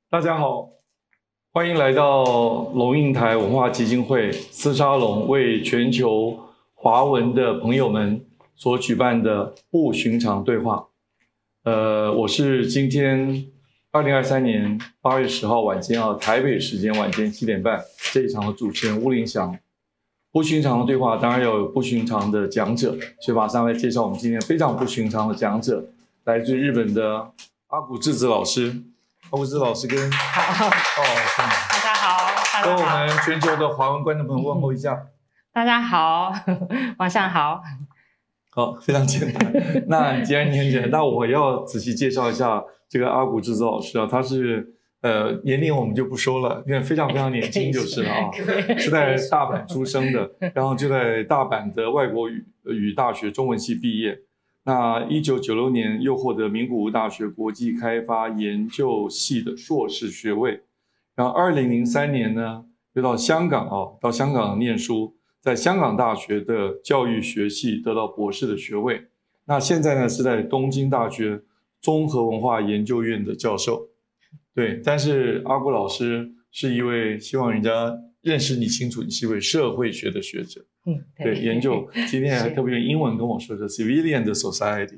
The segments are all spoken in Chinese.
大家好，欢迎来到龙应台文化基金会斯沙龙为全球华文的朋友们所举办的不寻常对话。我是今天2023年8月10号晚间台北时间晚间7点半这一场的主持人巫林祥。不寻常的对话当然要有不寻常的讲者，所以马上来介绍我们今天非常不寻常的讲者，来自日本的阿古智子老师。阿古智子老师跟大家好，跟我们全球的华文观众朋友问候一下。大家好，晚上好。好，非常简单。那既然你很简单，那我要仔细介绍一下这个阿古智子老师啊，他是年龄我们就不说了，因为非常非常年轻就是了啊，是在大阪出生的，然后就在大阪的外国语大学中文系毕业。那1996年又获得名古屋大学国际开发研究系的硕士学位，然后2003年呢又到香港念书，在香港大学的教育学系得到博士的学位。那现在呢是在东京大学综合文化研究院的教授。对，但是阿古老师是一位希望人家认识你清楚，你是一位社会学的学者。对，研究今天还特别用英文跟我说的 civilian 的 society，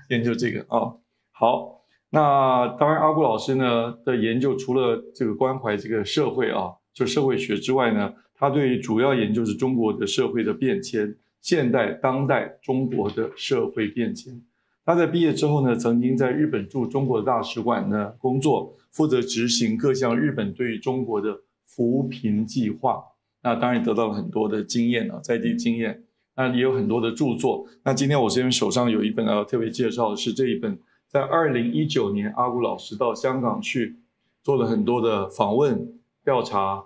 研究这个啊。好，那当然阿古老师呢的研究除了这个关怀这个社会啊，就社会学之外呢，他对主要研究是中国的社会的变迁，现代当代中国的社会变迁。他在毕业之后呢，曾经在日本驻中国的大使馆呢工作，负责执行各项日本对中国的扶贫计划。那当然得到了很多的经验啊，在地经验。那也有很多的著作。那今天我这边手上有一本特别介绍的是这一本，在2019年阿古老师到香港去做了很多的访问、调查、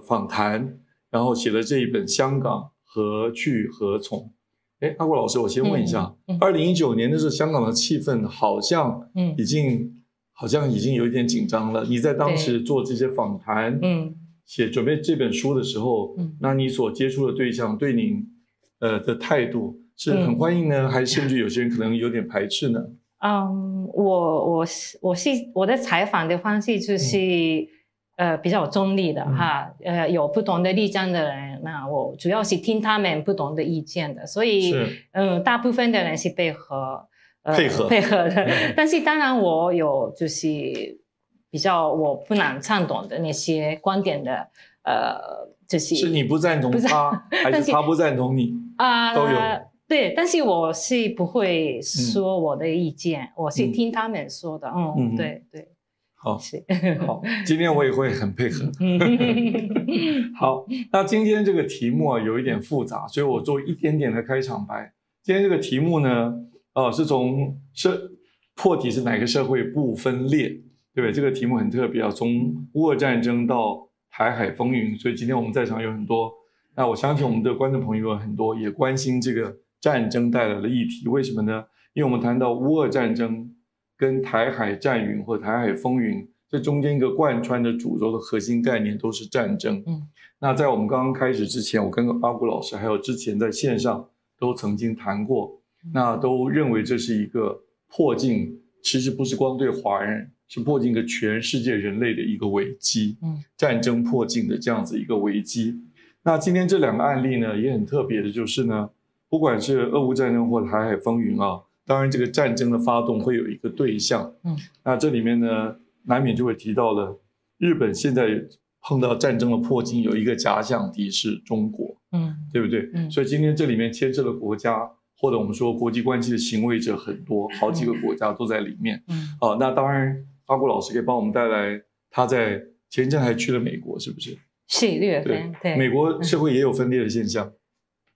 访谈，然后写了这一本《香港何去何从》。阿古老师，我先问一下，2019年的时候，香港的气氛好像已经有一点紧张了。你在当时做这些访谈，准备这本书的时候，那你所接触的对象对您的态度是很欢迎呢，还是甚至有些人可能有点排斥呢？我的采访的方式就是比较中立的哈，有不同的立场的人，那我主要是听他们不同的意见的，所以大部分的人是配合的，但是当然我有就是比较我不能赞同的那些观点的，是你不赞同他，还是他不赞同你？都有。对，但是我是不会说我的意见，我是听他们说的。对。好，今天我也会很配合。好，那今天这个题目有一点复杂，所以我做一点点的开场白。今天这个题目呢，是从破题是哪个社会不分裂，对不对？这个题目很特别从乌俄战争到台海风云，所以今天我们在场有很多。那我相信我们的观众朋友有很多也关心这个战争带来的议题，为什么呢？因为我们谈到乌俄战争跟台海战云或台海风云，这中间一个贯穿的主轴的核心概念都是战争。那在我们刚刚开始之前，我跟阿古老师还有之前在线上都曾经谈过，那都认为这是一个迫近，其实不是光对华人，是迫近一个全世界人类的一个危机，战争迫近的这样子一个危机。那今天这两个案例呢，也很特别的就是呢，不管是俄乌战争或台海风云当然这个战争的发动会有一个对象，那这里面呢，难免就会提到了日本现在碰到战争的迫近，有一个假想敌是中国，对不对？所以今天这里面牵涉的国家，或者我们说国际关系的行为者很多，好几个国家都在里面。那当然阿古老师可以帮我们带来，他在前一阵还去了美国，是不是？是6月份，对，美国社会也有分裂的现象，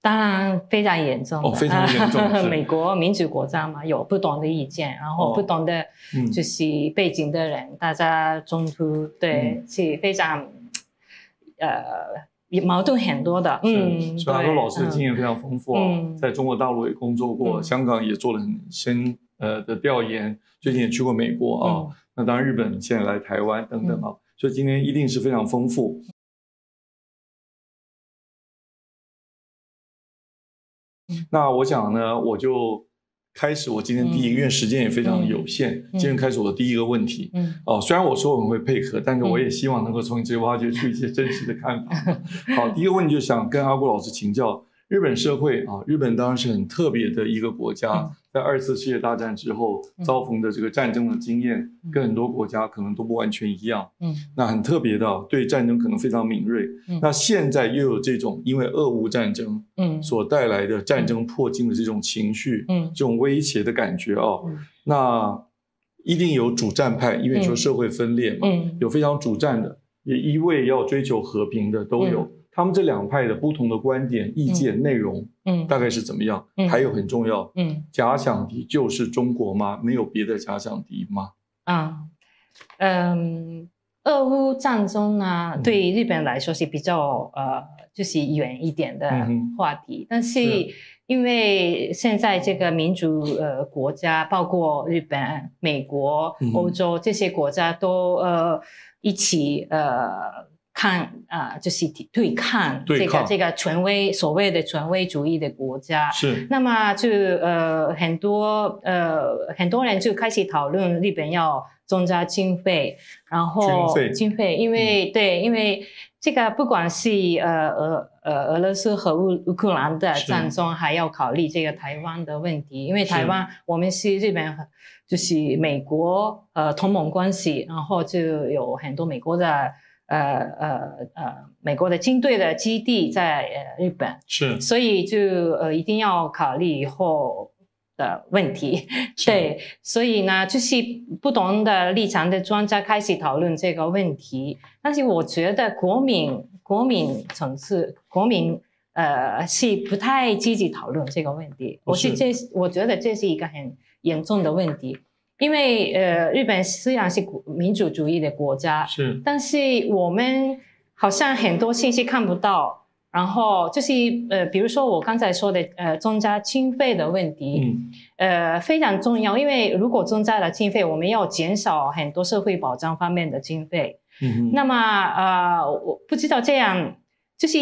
当然非常严重非常严重。美国民主国家嘛，有不同的意见，然后不同的就是背景的人，大家冲突，对，是非常矛盾很多的。所以阿古老师的经验非常丰富在中国大陆也工作过，香港也做了很深的调研，最近也去过美国那当然日本现在来台湾等等所以今天一定是非常丰富。那我想呢，我就开始我今天第一个，因为时间也非常有限，今天开始我的第一个问题。虽然我说我们会配合，但是我也希望能够从你这里挖掘出一些真实的看法。好，第一个问题就想跟阿国老师请教，日本社会啊，日本当然是很特别的一个国家，在2次世界大战之后遭逢的这个战争的经验，跟很多国家可能都不完全一样。那很特别的，对战争可能非常敏锐。那现在又有这种因为俄乌战争所带来的战争迫近的这种情绪，这种威胁的感觉啊，那一定有主战派，因为说社会分裂嘛，有非常主战的，也一味要追求和平的都有。他们这两派的不同的观点、意见、内容，大概是怎么样？还有很重要，假想敌就是中国吗？没有别的假想敌吗？俄乌战争呢，对日本来说是比较就是远一点的话题，但是因为现在这个民主国家，包括日本、美国、欧洲这些国家都一起就是对抗这个权威所谓的权威主义的国家，是。那么就很多人就开始讨论日本要增加经费，然后经费，因为这个不管是俄罗斯和乌克兰的战争，还要考虑这个台湾的问题，因为台湾我们是日本就是美国同盟关系，然后就有很多美国的美国的军队的基地在日本，是，所以就一定要考虑以后的问题。对，所以呢，就是不同的立场的专家开始讨论这个问题，但是我觉得国民层次，是不太积极讨论这个问题。我觉得这是一个很严重的问题。因为日本虽然是民主主义的国家，是，但是我们好像很多信息看不到，然后就是比如说我刚才说的增加经费的问题，非常重要，因为如果增加了经费，我们要减少很多社会保障方面的经费，那么我不知道这样就是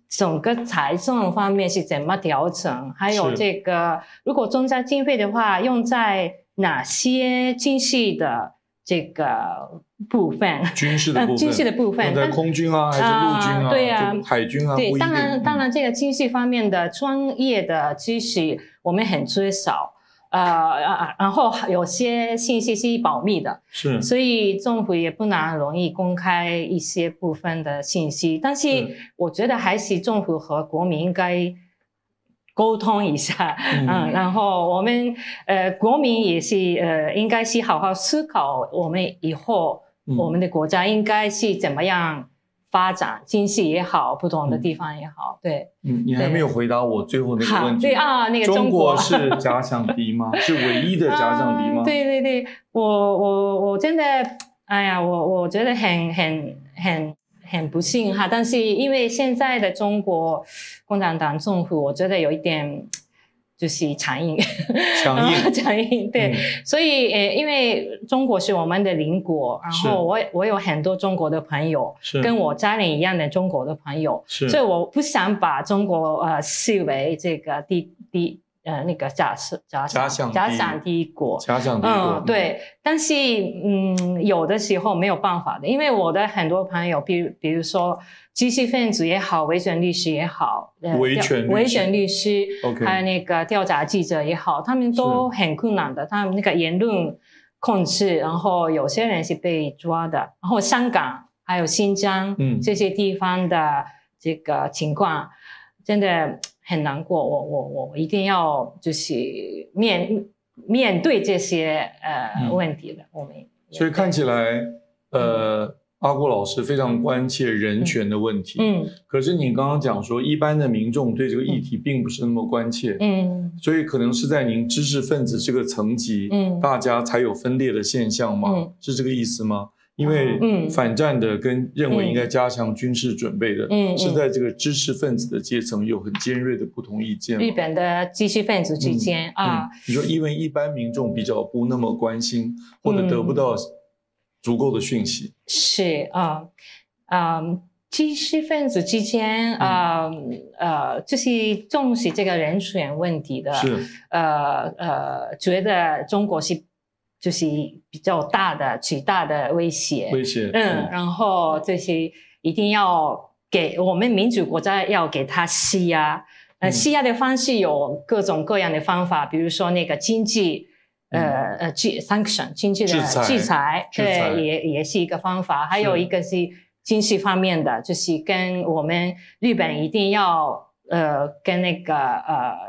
整个财政方面是怎么调整，还有这个如果增加经费的话，用在哪些军事的这个部分？军事的部分，在空军啊，还是陆军啊？对啊，海军啊？对，当然，这个军事方面的专业的知识我们很缺少，然后有些信息是保密的，是，所以政府也不能容易公开一些部分的信息。但是我觉得还是政府和国民应该沟通一下，然后我们国民也是应该是好好思考，我们以后我们的国家应该是怎么样发展，经济也好，不同的地方也好，对。你还没有回答我最后那个问题。对啊，那个中国是假想敌吗？是唯一的假想敌吗？对，我真的，哎呀，我觉得很不幸哈，但是因为现在的中国共产党政府，我觉得有一点就是强硬，对，所以因为中国是我们的邻国，然后我有很多中国的朋友，跟我家人一样的中国的朋友，所以我不想把中国视为这个那个假想敌国，对，但是有的时候没有办法的，因为我的很多朋友，比如说知识分子也好，维权律师也好，维权律师，还有那个调查记者也好，他们都很困难的，他们那个言论控制，然后有些人是被抓的，然后香港还有新疆这些地方的这个情况，真的很难过，我一定要就是面对这些问题的，我们。所以看起来阿国老师非常关切人权的问题，可是你刚刚讲说一般的民众对这个议题并不是那么关切，所以可能是在您知识分子这个层级，大家才有分裂的现象吗？是这个意思吗？因为反战的跟认为应该加强军事准备的，是在这个知识分子的阶层有很尖锐的不同意见。日本的知识分子之间你说因为一般民众比较不那么关心，或者得不到足够的讯息，是知识分子之间，就是重视这个人权问题的，是，觉得中国是就是比较大的、巨大的威胁，然后就是一定要给我们民主国家要给他施压，施压的方式有各种各样的方法，比如说那个经济。sanction 经济的制裁，对，也是一个方法。还有一个是经济方面的，就是跟我们日本一定要跟那个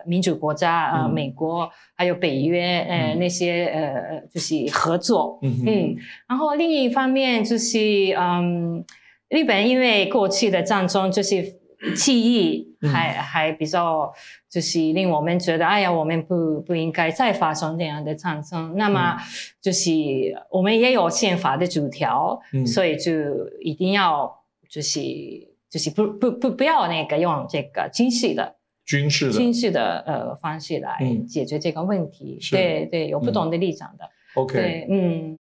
民主国家美国还有北约那些就是合作，然后另一方面就是日本因为过去的战争就是记忆还比较就是令我们觉得哎呀我们不应该再发生这样的战争，那么就是我们也有宪法的主条，所以就一定要就是不要那个用这个军事的方式来解决这个问题，对对，有不同的立场的。OK， 对，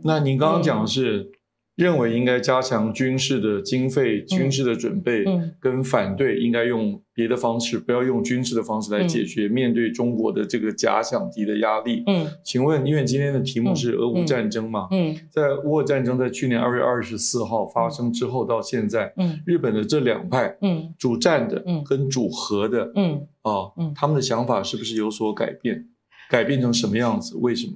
那您刚刚讲的是认为应该加强军事的经费、军事的准备，跟反对应该用别的方式，不要用军事的方式来解决面对中国的这个假想敌的压力。请问，因为今天的题目是俄乌战争嘛，在乌俄战争在去年2月24号发生之后到现在，日本的这两派，主战的跟主和的，他们的想法是不是有所改变？改变成什么样子？为什么？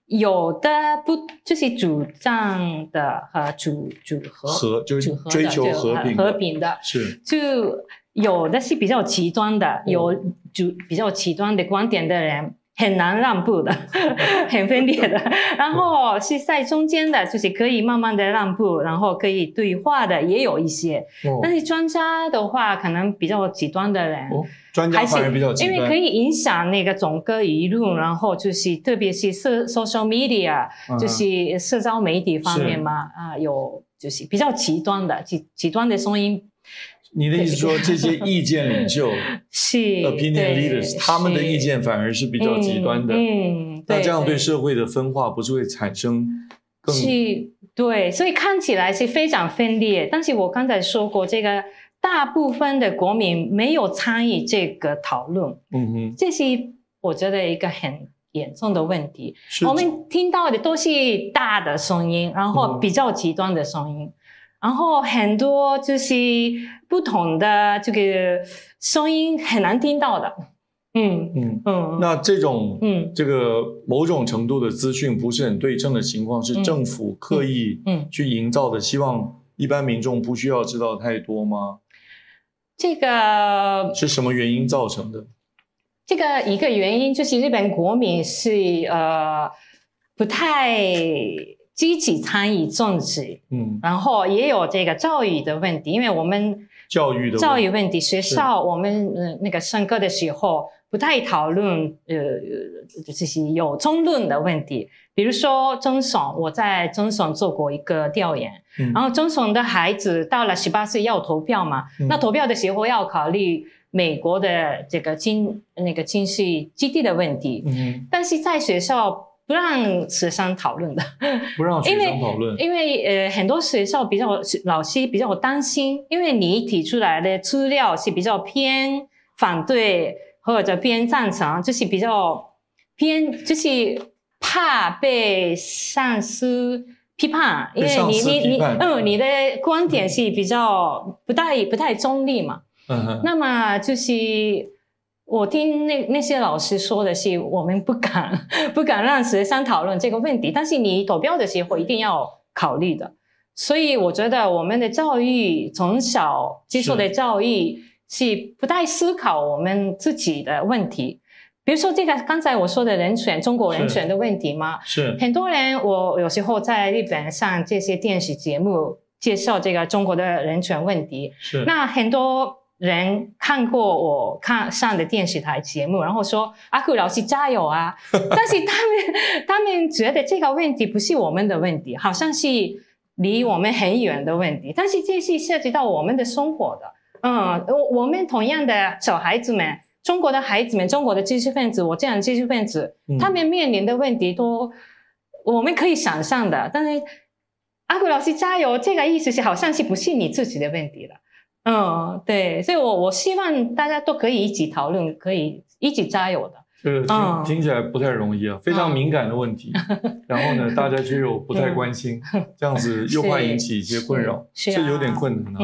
有的不就是主张的和主和就是追求和平的，是就有的是比较极端的，有比较极端的观点的人很难让步的，很分裂的，然后是在中间的，就是可以慢慢的让步，然后可以对话的也有一些，但是专家的话可能比较极端的人。专家反而比较极端，因为可以影响那个整个舆论，然后就是特别是social media，就是社交媒体方面嘛，有就是比较极端的声音。你的意思说这些意见领袖是 opinion leaders， 他们的意见反而是比较极端的，那这样对社会的分化不是会产生更对，所以看起来是非常分裂。但是我刚才说过这个。大部分的国民没有参与这个讨论，这是我觉得一个很严重的问题。我们听到的都是大的声音，然后比较极端的声音，然后很多就是不同的这个声音很难听到的。那这种这个某种程度的资讯不是很对称的情况，是政府刻意去营造的，希望一般民众不需要知道太多吗？这个是什么原因造成的？这个一个原因就是日本国民是不太积极参与政治，然后也有这个教育的问题，因为我们教育问题，学校我们那个上课的时候不太讨论就是有争论的问题，比如说中省，我在中省做过一个调研，然后中省的孩子到了18岁要投票嘛，那投票的时候要考虑美国的这个经济基地的问题，但是在学校不让学生讨论的，不让学生讨论，因为很多学校老师比较担心，因为你提出来的资料是比较偏反对或者偏赞成，就是比较偏，就是怕被上司批判，因为你的观点是比较不太中立嘛。那么就是我听那些老师说的是，我们不敢让学生讨论这个问题，但是你投票的时候一定要考虑的。所以我觉得我们的教育从小接受的教育是不太思考我们自己的问题。比如说这个刚才我说的人权，中国人权的问题嘛，是很多人，我有时候在日本上这些电视节目介绍这个中国的人权问题，是那很多人看过我上的电视台节目，然后说阿库老师加油啊！但是他们觉得这个问题不是我们的问题，好像是离我们很远的问题，但是这是涉及到我们的生活的。我们同样的小孩子们中国的孩子们，中国的知识分子，我这样的知识分子，他们面临的问题都我们可以想象的。但是阿古老师加油，这个意思是好像是不是你自己的问题了。对，所以我希望大家都可以一起讨论，可以一起加油的。这个听起来不太容易啊，非常敏感的问题。然后呢，大家却又不太关心，这样子又会引起一些困扰，是有点困难啊。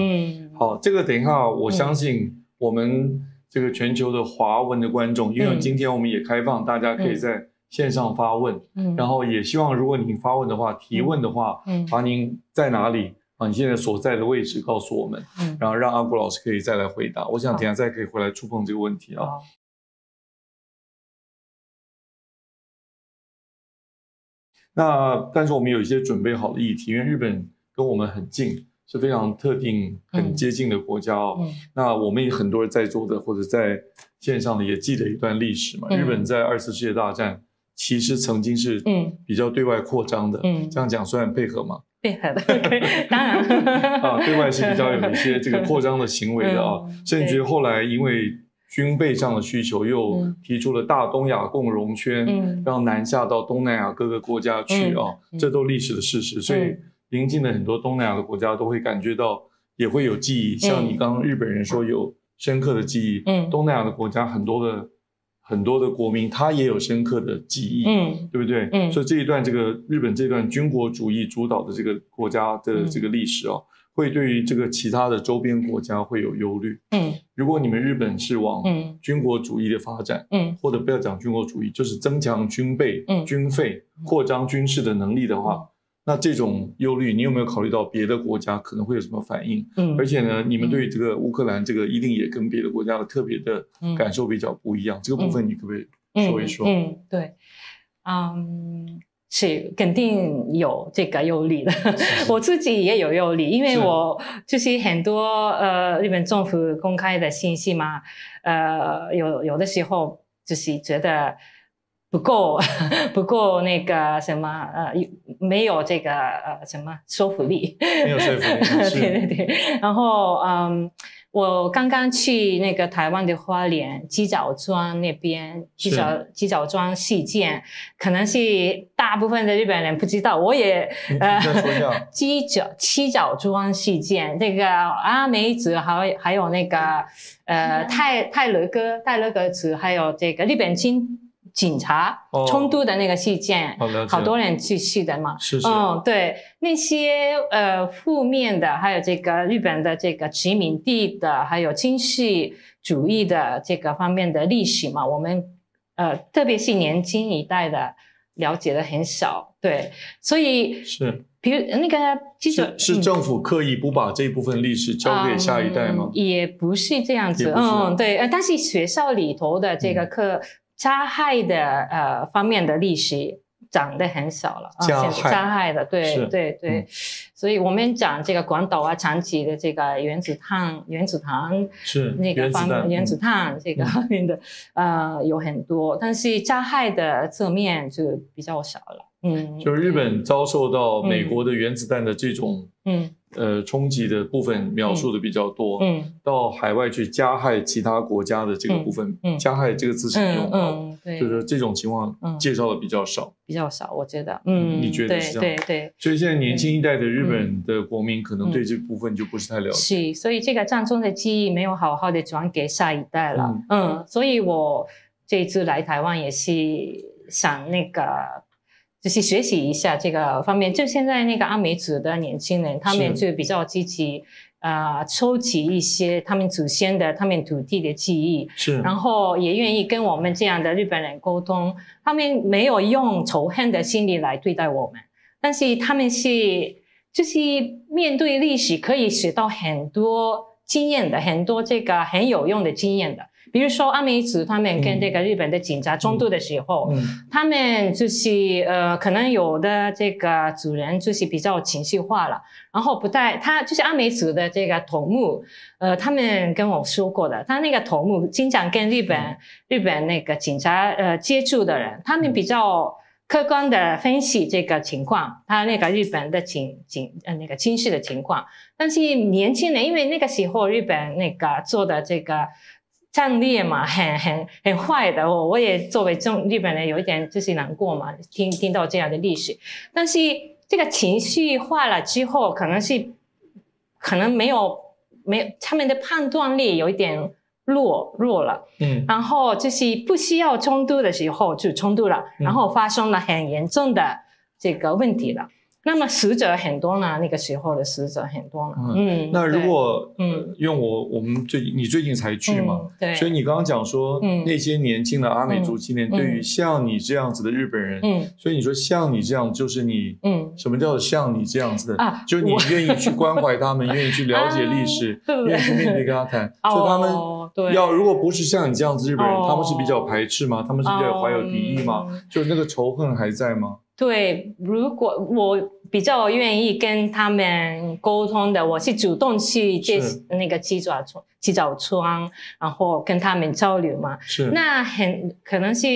好，这个等一下，我相信我们这个全球的华文的观众，因为今天我们也开放，大家可以在线上发问，然后也希望如果您发问的话、提问的话，把您在哪里你现在所在的位置告诉我们，然后让阿古老师可以再来回答。我想等一下再可以回来触碰这个问题啊。那但是我们有一些准备好的议题，因为日本跟我们很近，是非常特定、很接近的国家那我们也很多人在座的或者在线上的也记得一段历史嘛。日本在2次世界大战其实曾经是比较对外扩张的，这样讲算配合吗？配合的，当然对外是比较有一些这个扩张的行为的甚至后来因为军备上的需求，又提出了大东亚共荣圈，让南下到东南亚各个国家去这都历史的事实。所以邻近的很多东南亚的国家都会感觉到，也会有记忆。像你刚刚日本人说有深刻的记忆，东南亚的国家很多的国民他也有深刻的记忆，对不对？所以这一段这个日本这段军国主义主导的这个国家的这个历史会对于这个其他的周边国家会有忧虑。如果你们日本是往军国主义的发展，或者不要讲军国主义，就是增强军备、军费、扩张军事的能力的话，那这种忧虑，你有没有考虑到别的国家可能会有什么反应？而且呢，你们对这个乌克兰这个一定也跟别的国家的特别的感受比较不一样。这个部分你可不可以说一说？对，是肯定有这个忧虑的，我自己也有忧虑，因为我就是很多日本政府公开的信息嘛，有的时候就是觉得不够那个什么没有这个什么说服力，没有说服力，对。然后我刚刚去那个台湾的花莲鸡脚庄那边，鸡脚庄事件，可能是大部分的日本人不知道，我也鸡脚庄事件，这个阿美族还有那个泰勒格族，还有这个日本警察冲突的那个事件，好多人去世的嘛。是对，那些负面的，还有这个日本的这个殖民地的，还有军事主义的这个方面的历史嘛，我们特别是年轻一代的了解的很少。对，所以是比如那个是政府刻意不把这一部分历史交给下一代吗？也不是这样子，对，但是学校里头的这个课。加害的方面的历史讲得很少了，加害的，对，所以我们讲这个广岛长崎的这个原子弹是那个方面，原子弹这个方面的有很多，但是加害的侧面就比较少了。就日本遭受到美国的原子弹的这种冲击的部分描述的比较多，到海外去加害其他国家的这个部分，加害这个字是用到，就是这种情况介绍的比较少，我觉得，你觉得是这样？对，所以现在年轻一代的日本的国民可能对这部分就不是太了解，所以这个战争的记忆没有好好的转给下一代了，所以我这一次来台湾也是想那个。就是学习一下这个方面，就现在那个阿美族的年轻人，他们就比较积极，收集一些他们祖先的、他们土地的记忆，然后也愿意跟我们这样的日本人沟通。他们没有用仇恨的心理来对待我们，但是他们就是面对历史可以学到很多经验的，很多这个很有用的经验的。比如说阿美族他们跟这个日本的警察冲突的时候，他们就是可能有的这个主人就是比较情绪化了，然后他就是阿美族的这个头目，他们跟我说过的，他那个头目经常跟日本那个警察接触的人，他们比较客观的分析这个情况，他那个日本的那个军事的情况，但是年轻人因为那个时候日本那个做的这战略嘛，很坏的。我也作为日本人有一点就是难过嘛，听到这样的历史。但是这个情绪化了之后，可能没有他们的判断力有一点弱了。然后就是不需要冲突的时候就冲突了，然后发生了很严重的这个问题了。那么死者很多呢，那个时候的死者很多呢。那如果因为你最近才去嘛，对，所以你刚刚讲说那些年轻的阿美族青年，对于像你这样子的日本人，所以你说像你这样就是你，什么叫像你这样子的？就是你愿意去关怀他们，愿意去了解历史，愿意去面对跟他谈。所以他们如果不是像你这样子日本人，他们是比较排斥吗？他们是比较怀有敌意吗？就是那个仇恨还在吗？对，如果我比较愿意跟他们沟通的，我是主动去那个七爪村，然后跟他们交流嘛。是，那可能是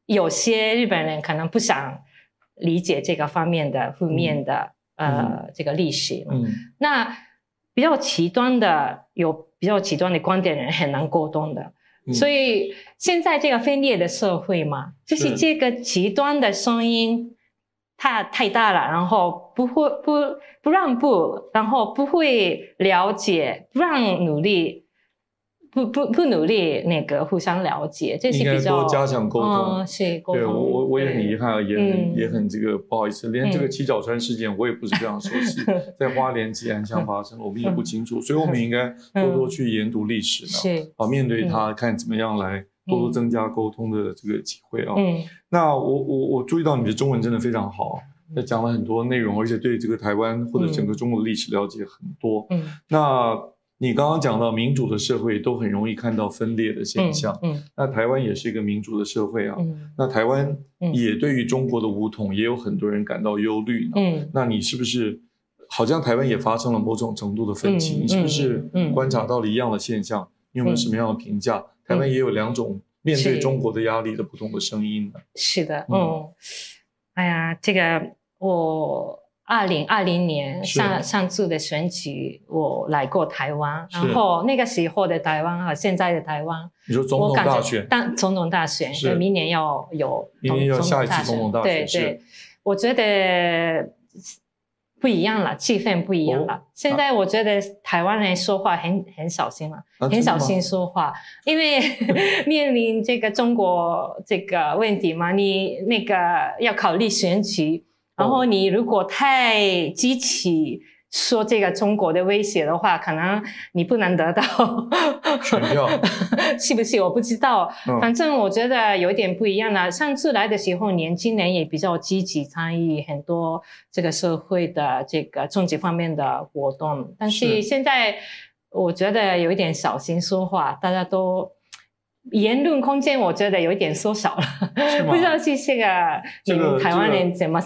有些日本人可能不想理解这个方面的负面的这个历史嘛。那比较极端的观点人很难沟通的。所以现在这个分裂的社会嘛，就是这个极端的声音太大了，然后不让步，然后不会了解，不让努力，不努力那个互相了解，这是比较应该多加强沟通。是沟通。对，我也很遗憾，也很这个不好意思，连这个七角川事件我也不是非常熟悉，在花莲吉安乡发生，我们也不清楚，所以我们应该多多去研读历史呢，面对它，看怎么样来多增加沟通的这个机会啊。那我注意到你的中文真的非常好，讲了很多内容，而且对这个台湾或者整个中国的历史了解很多。那你刚刚讲到民主的社会都很容易看到分裂的现象，那台湾也是一个民主的社会啊，那台湾也对于中国的武统也有很多人感到忧虑呢。那你是不是好像台湾也发生了某种程度的分歧？你是不是观察到了一样的现象？你有没有什么样的评价？台湾也有两种面对中国的压力的不同的声音呢？是的，哎呀，这个我2020年上次的选举，我来过台湾，然后那个时候的台湾和现在的台湾，你说总统大选，总统大选，明年要有明年要下一次总统大选，对，我觉得不一样了，气氛不一样了。现在我觉得台湾人说话很小心了，很小心说话，因为面临这个中国这个问题嘛，你那个要考虑选举，然后你如果太积极说这个中国的威胁的话，可能你不能得到选票，是不是？我不知道，反正我觉得有点不一样了。上次来的时候，年轻人也比较积极参与很多这个社会的这个政治方面的活动，但是现在我觉得有一点小心说话，大家都言论空间我觉得有一点缩小了，不知道是这个台湾人怎么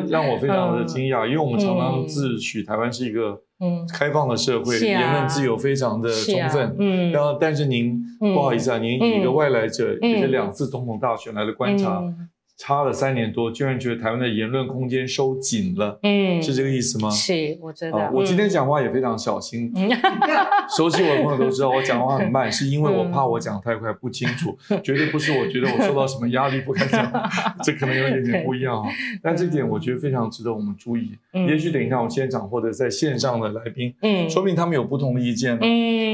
让我非常的惊讶，因为我们常常自诩台湾是一个开放的社会，言论自由非常的充分，然后但是您不好意思啊，您以一个外来者，也是2次总统大选来的观察，差了3年多，居然觉得台湾的言论空间收紧了，是这个意思吗？是，我觉得。我今天讲话也非常小心，熟悉我的朋友都知道我讲话很慢，是因为我怕我讲太快不清楚，绝对不是我觉得我受到什么压力不敢讲，这可能有点不一样啊。但这点我觉得非常值得我们注意。也许等一下我们现场或者在线上的来宾，说明他们有不同的意见，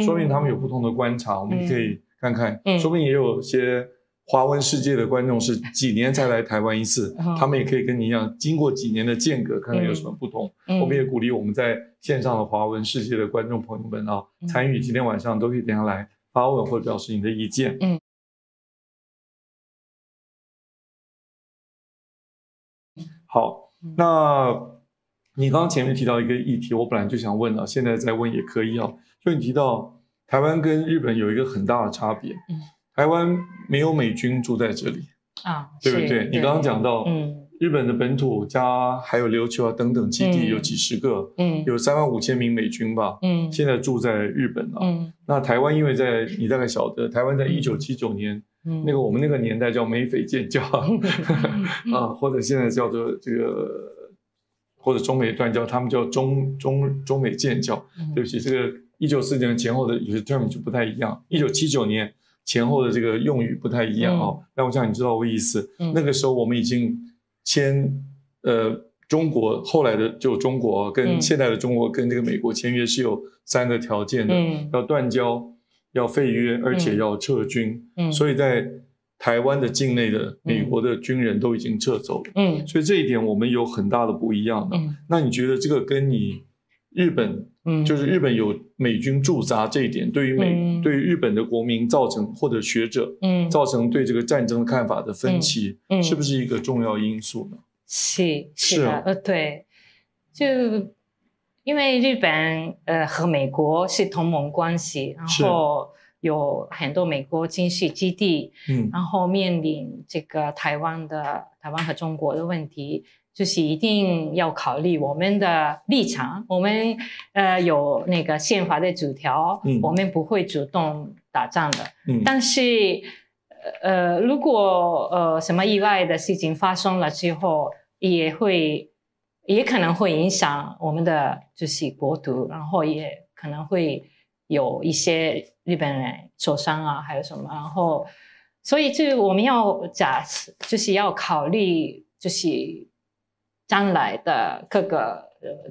说明他们有不同的观察，我们可以看看，说不定也有些华文世界的观众是几年才来台湾一次，他们也可以跟你一样，经过几年的间隔，看看有什么不同。我们也鼓励我们在线上的华文世界的观众朋友们啊，参与今天晚上都可以等下来发问或者表示你的意见。好，那你刚刚前面提到一个议题，我本来就想问了，现在再问也可以啊。就你提到台湾跟日本有一个很大的差别，台湾没有美军住在这里啊，对不对？你刚刚讲到，日本的本土加还有琉球啊等等基地有几十个，有35000名美军吧，现在住在日本啊。那台湾因为你大概晓得，台湾在1979年，那个我们那个年代叫美匪建交啊，或者现在叫做这个或者中美断交，他们叫中美建交。对不起，这个1949年前后的有些 term 就不太一样，1979年前后的这个用语不太一样哦。但我想你知道我意思，那个时候我们已经签中国后来的就中国跟现在的中国跟这个美国签约是有3个条件的，要断交，要废约，而且要撤军。所以在台湾的境内的美国的军人都已经撤走了。所以这一点我们有很大的不一样的。那你觉得这个跟你日本，就是日本有美军驻扎这一点，对于日本的国民造成或者学者造成对这个战争的看法的分歧，是不是一个重要因素呢？是的，对，就因为日本和美国是同盟关系，然后有很多美国军事基地，然后面临这个台湾和中国的问题，就是一定要考虑我们的立场。我们有那个宪法的主条，我们不会主动打仗的。但是如果什么意外的事情发生了之后，也可能会影响我们的就是国土，然后也可能会有一些日本人受伤啊，还有什么，然后所以就我们要就是要考虑就是将来的各个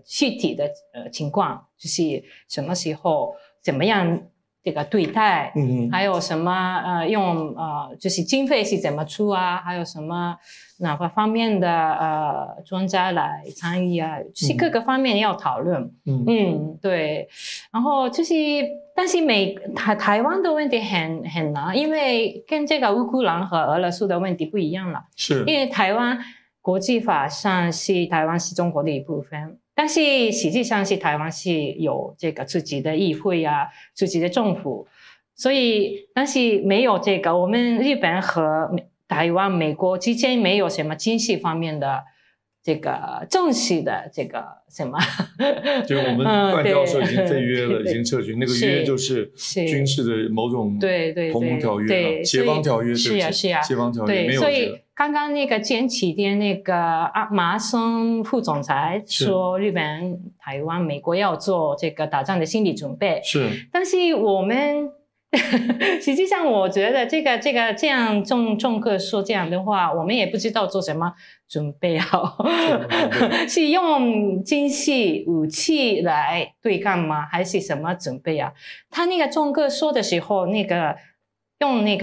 具体的情况，就是什么时候怎么样这个对待，还有什么就是经费是怎么出啊，还有什么哪个方面的专家来参与啊，就是各个方面要讨论。对。然后就是，但是台湾的问题很难，因为跟这个乌克兰和俄罗斯的问题不一样了。是。因为台湾国际法上是台湾是中国的一部分。但是实际上是台湾是有这个自己的议会啊，自己的政府，所以但是没有这个，我们日本和台湾、美国之间没有什么经济方面的这个正式的这个什么，就我们断交的时候已经废约了，已经撤军，那个约就是军事的某种同盟条约了，协邦条约，是啊，协邦条约没有。所以刚刚那个前几天那个麻生副总裁说，日本、台湾、美国要做这个打仗的心理准备，但是我们实际上我觉得这样中科说这样的话，我们也不知道做什么准备好，是用军事武器来对抗吗？还是什么准备啊？他那个中科说的时候，用那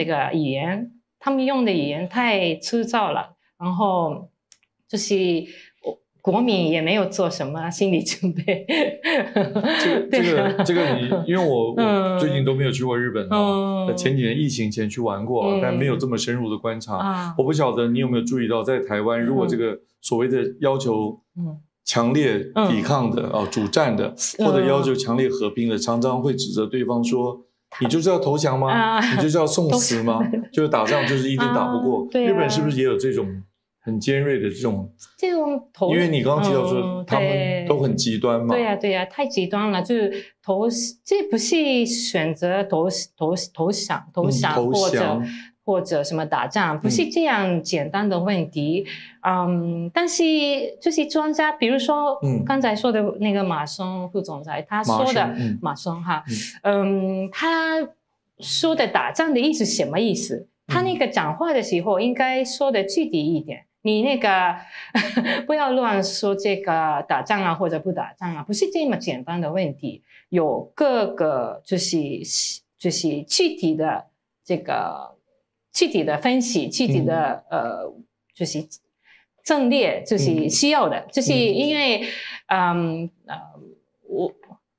个语言，他们用的语言太粗糙了，然后就是国民也没有做什么心理准备。这个你，因为我最近都没有去过日本前几年疫情前去玩过，但没有这么深入的观察。我不晓得你有没有注意到，在台湾如果这个所谓的要求强烈抵抗的主战的，或者要求强烈和平的，常常会指责对方说，你就是要投降吗？你就是要送死吗？就是打仗就是一定打不过。日本是不是也有这种很尖锐的这种因为你刚刚提到说他们都很极端嘛。对呀，太极端了，就是这不是选择投降或者什么打仗，不是这样简单的问题。但是就是专家，比如说刚才说的那个麻生副总裁，他说的麻生哈，他说的打仗的意思什么意思？他那个讲话的时候应该说的具体一点。你那个不要乱说这个打仗啊或者不打仗啊，不是这么简单的问题，有各个就是具体的这个具体的分析，具体的就是阵列，就是需要的，就是因为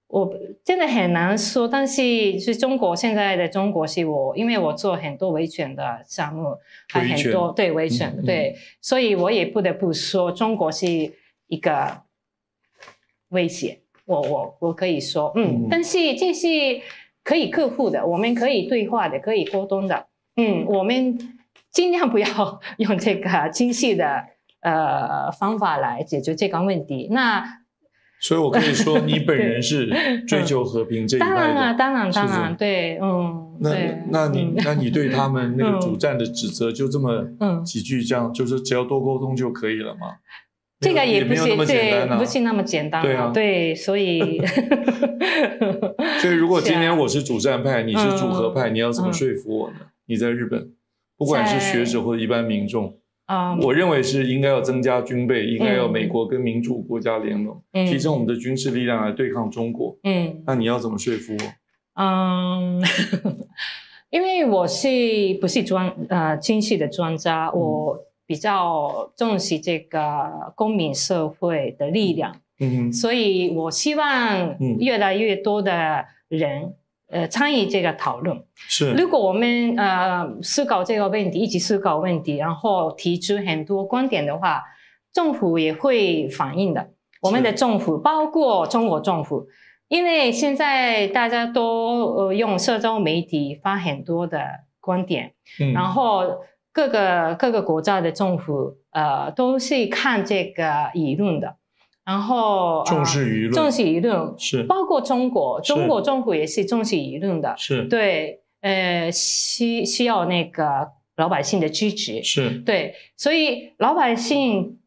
我真的很难说，但是是现在的中国是因为我做很多维权的项目，还很多对维权对，所以我也不得不说，中国是一个威胁，我可以说，但是这是可以克服的，我们可以对话的，可以沟通的，我们尽量不要用这个精细的方法来解决这个问题。所以我可以说你本人是追求和平这一派的。当然，对，那你对他们那个主战的指责就这么几句，这样就是只要多沟通就可以了吗？这个也不是对，不是那么简单。对啊，对，所以所以如果今天我是主战派，你是主和派，你要怎么说服我呢？你在日本，不管是学者或者一般民众，我认为是应该要增加军备，应该要美国跟民主国家联盟，提升我们的军事力量来对抗中国。那你要怎么说服我？因为我不是军事的专家，我比较重视这个公民社会的力量，所以我希望越来越多的人参与这个讨论。是，如果我们思考这个问题，一起思考问题，然后提出很多观点的话，政府也会反映的。我们的政府，包括中国政府。因为现在大家都用社交媒体发很多的观点，然后各个国家的政府都是看这个舆论的，然后重视舆论是包括中国政府也是重视舆论的，是对，需要那个老百姓的支持，是对，所以老百姓。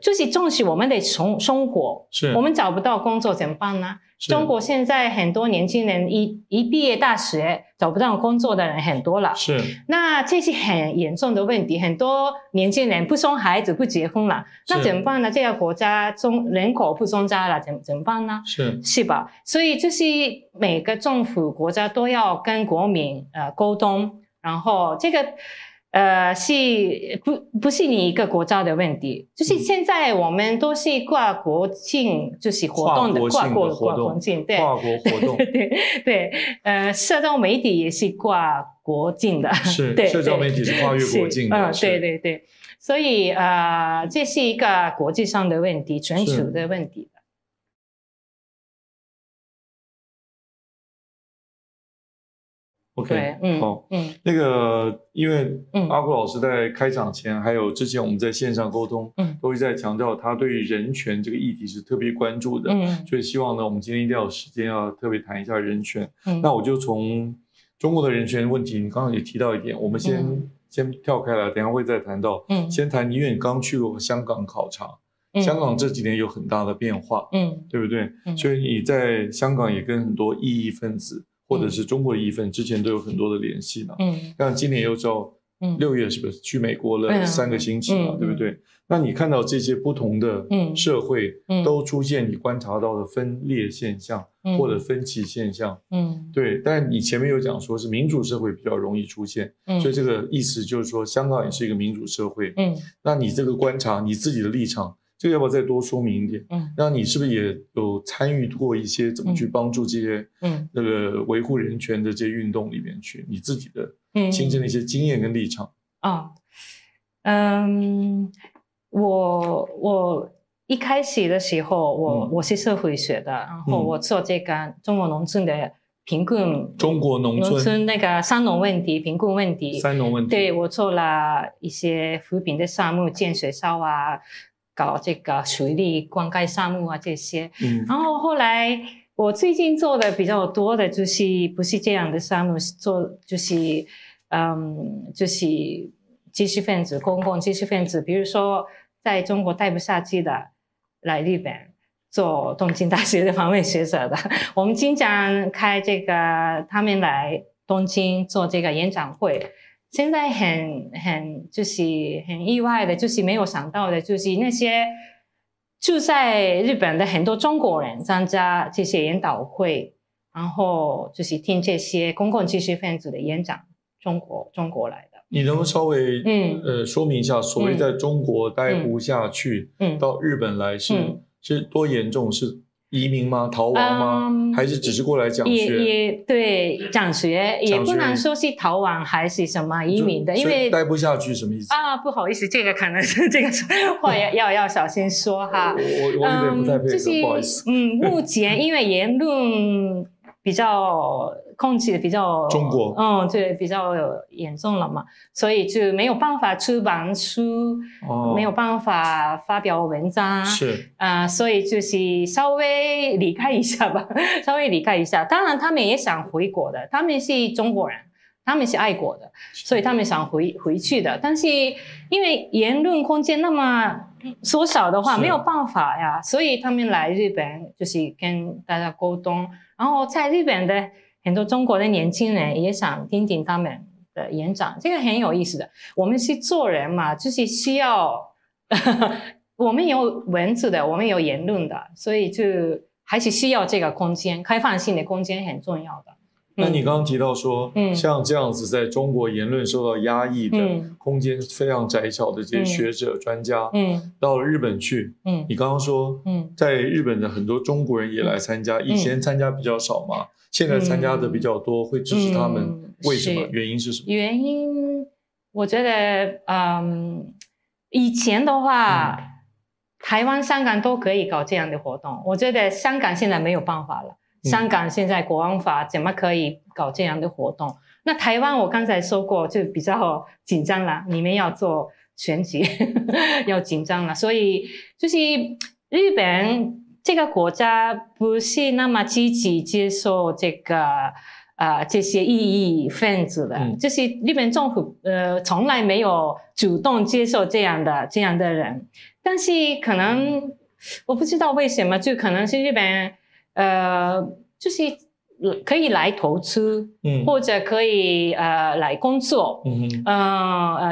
就是重视我们的生活，是我们找不到工作怎么办呢？中国现在很多年轻人一毕业大学找不到工作的人很多了，是。那这是很严重的问题，很多年轻人不生孩子不结婚了，那怎么办呢？这个国家人口不增加了，怎么办呢？是吧？所以就是每个政府国家都要跟国民沟通，然后这个。不是你一个国家的问题，就是现在我们都是跨国境，就是活动的跨国境，对，跨国活动，对，社交媒体也是跨国境的，是，对，社交媒体是跨越国境的，对，所以这是一个国际上的问题，全球的问题。OK， 好，那个，因为阿古老师在开场前，还有之前我们在线上沟通，都是在强调他对于人权这个议题是特别关注的，所以希望呢，我们今天一定要有时间要特别谈一下人权。那我就从中国的人权问题，你刚刚也提到一点，我们先跳开来，等一下会再谈到，先谈，因为你刚去过香港考察，香港这几年有很大的变化，对不对？所以你在香港也跟很多异议分子。或者是中国的义愤，之前都有很多的联系嘛。像今年又到6月，是不是去美国了3个星期嘛？对不对？那你看到这些不同的社会都出现你观察到的分裂现象或者分歧现象，对。但你前面有讲说是民主社会比较容易出现，所以这个意思就是说香港也是一个民主社会。那你这个观察你自己的立场。这个要不要再多说明一点？那你是不是也有参与过一些怎么去帮助这些那个维护人权的这些运动里面去？你自己的亲身的一些经验跟立场？我一开始的时候，我是社会学的，然后我做这个中国农村的贫困，中国农村那个三农问题、贫困问题，对，我做了一些扶贫的项目，建学校啊。搞这个水利灌溉项目啊这些，然后后来我最近做的比较多的就是不是这样的项目，就是知识分子、公共知识分子，比如说在中国待不下去的来日本做东京大学的访问学者的，我们经常开这个他们来东京做这个演讲会。现在就是很意外的，就是没有想到的，就是那些住在日本的很多中国人参加这些研讨会，然后就是听这些公共知识分子的演讲，中国来的。你能不能稍微说明一下，所谓在中国待不下去，到日本来是多严重？是移民吗？逃亡吗？还是只是过来讲学？也对，讲学也不能说是逃亡还是什么移民的，因为待不下去什么意思啊？不好意思，这个可能是这个话要小心说哈。我有点不太配合，就是不好意思。目前因为言论比较控制比较中国，对，比较严重了嘛，所以就没有办法出版书，没有办法发表文章，是所以就是稍微离开一下吧，稍微离开一下。当然，他们也想回国的，他们是中国人，他们是爱国的，所以他们想回去的。但是因为言论空间那么缩小的话没有办法呀，所以他们来日本就是跟大家沟通，然后在日本的很多中国的年轻人也想听听他们的演讲，这个很有意思的。我们是做人嘛，就是需要我们有文字的，我们有言论的，所以就还是需要这个空间，开放性的空间很重要的。那你刚刚提到说，像这样子在中国言论受到压抑的空间非常窄小的这些学者、专家，到了日本去，你刚刚说，在日本的很多中国人也来参加，以前参加比较少嘛，现在参加的比较多，会支持他们，为什么？原因是什么？原因我觉得，以前的话，台湾、香港都可以搞这样的活动，我觉得香港现在没有办法了。香港现在国安法怎么可以搞这样的活动？那台湾我刚才说过就比较紧张了，你们要做选举要紧张了，所以就是日本这个国家不是那么积极接受这个这些异议分子的，就是日本政府从来没有主动接受这样的人，但是可能我不知道为什么，就可能是日本就是可以来投资，或者可以来工作，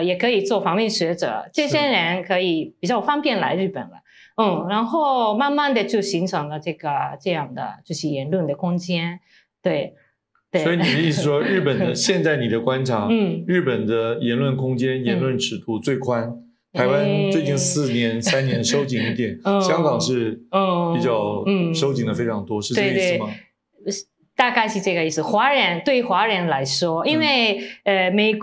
也可以做访问学者，这些人可以比较方便来日本了，然后慢慢的就形成了这样的就是言论的空间，对。所以你的意思说，日本的现在你的观察，日本的言论空间、言论尺度最宽。台湾最近3年收紧一点，香港是比较收紧的非常多，是这个意思吗？大概是这个意思。对华人来说，因为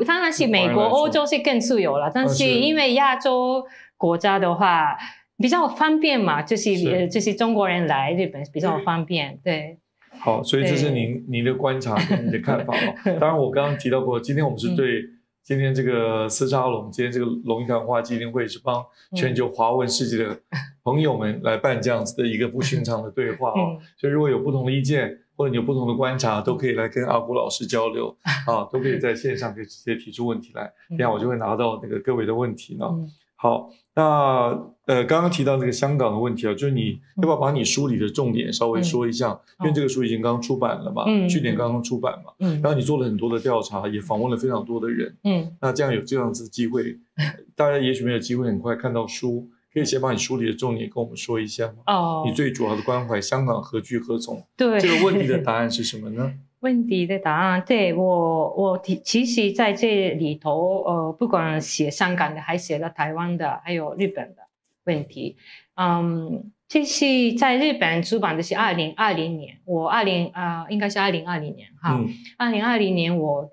当然是美国、欧洲是更自由了，但是因为亚洲国家的话比较方便嘛，就是中国人来日本比较方便，对。好，所以这是您的观察跟你的看法当然，我刚刚提到过，今天我们是对。今天这个斯沙龙，今天这个龙应台文化基金会是帮全球华文世界的朋友们来办这样子的一个不寻常的对话所以如果有不同的意见或者你有不同的观察，都可以来跟阿古老师交流都可以在线上可以直接提出问题来，这样我就会拿到那个各位的问题呢。好，那刚刚提到这个香港的问题就是你要不要把你书里的重点稍微说一下？因为这个书已经刚出版了嘛，去年刚刚出版嘛，然后你做了很多的调查，也访问了非常多的人，那这样有这样子的机会，大家也许没有机会很快看到书，可以先把你书里的重点跟我们说一下吗？你最主要的关怀香港何去何从？对，这个问题的答案是什么呢？问题的答案，对我其实在这里头，不管写香港的，还写了台湾的，还有日本的问题。这是在日本出版的是2020年，应该是2020年哈。2020年我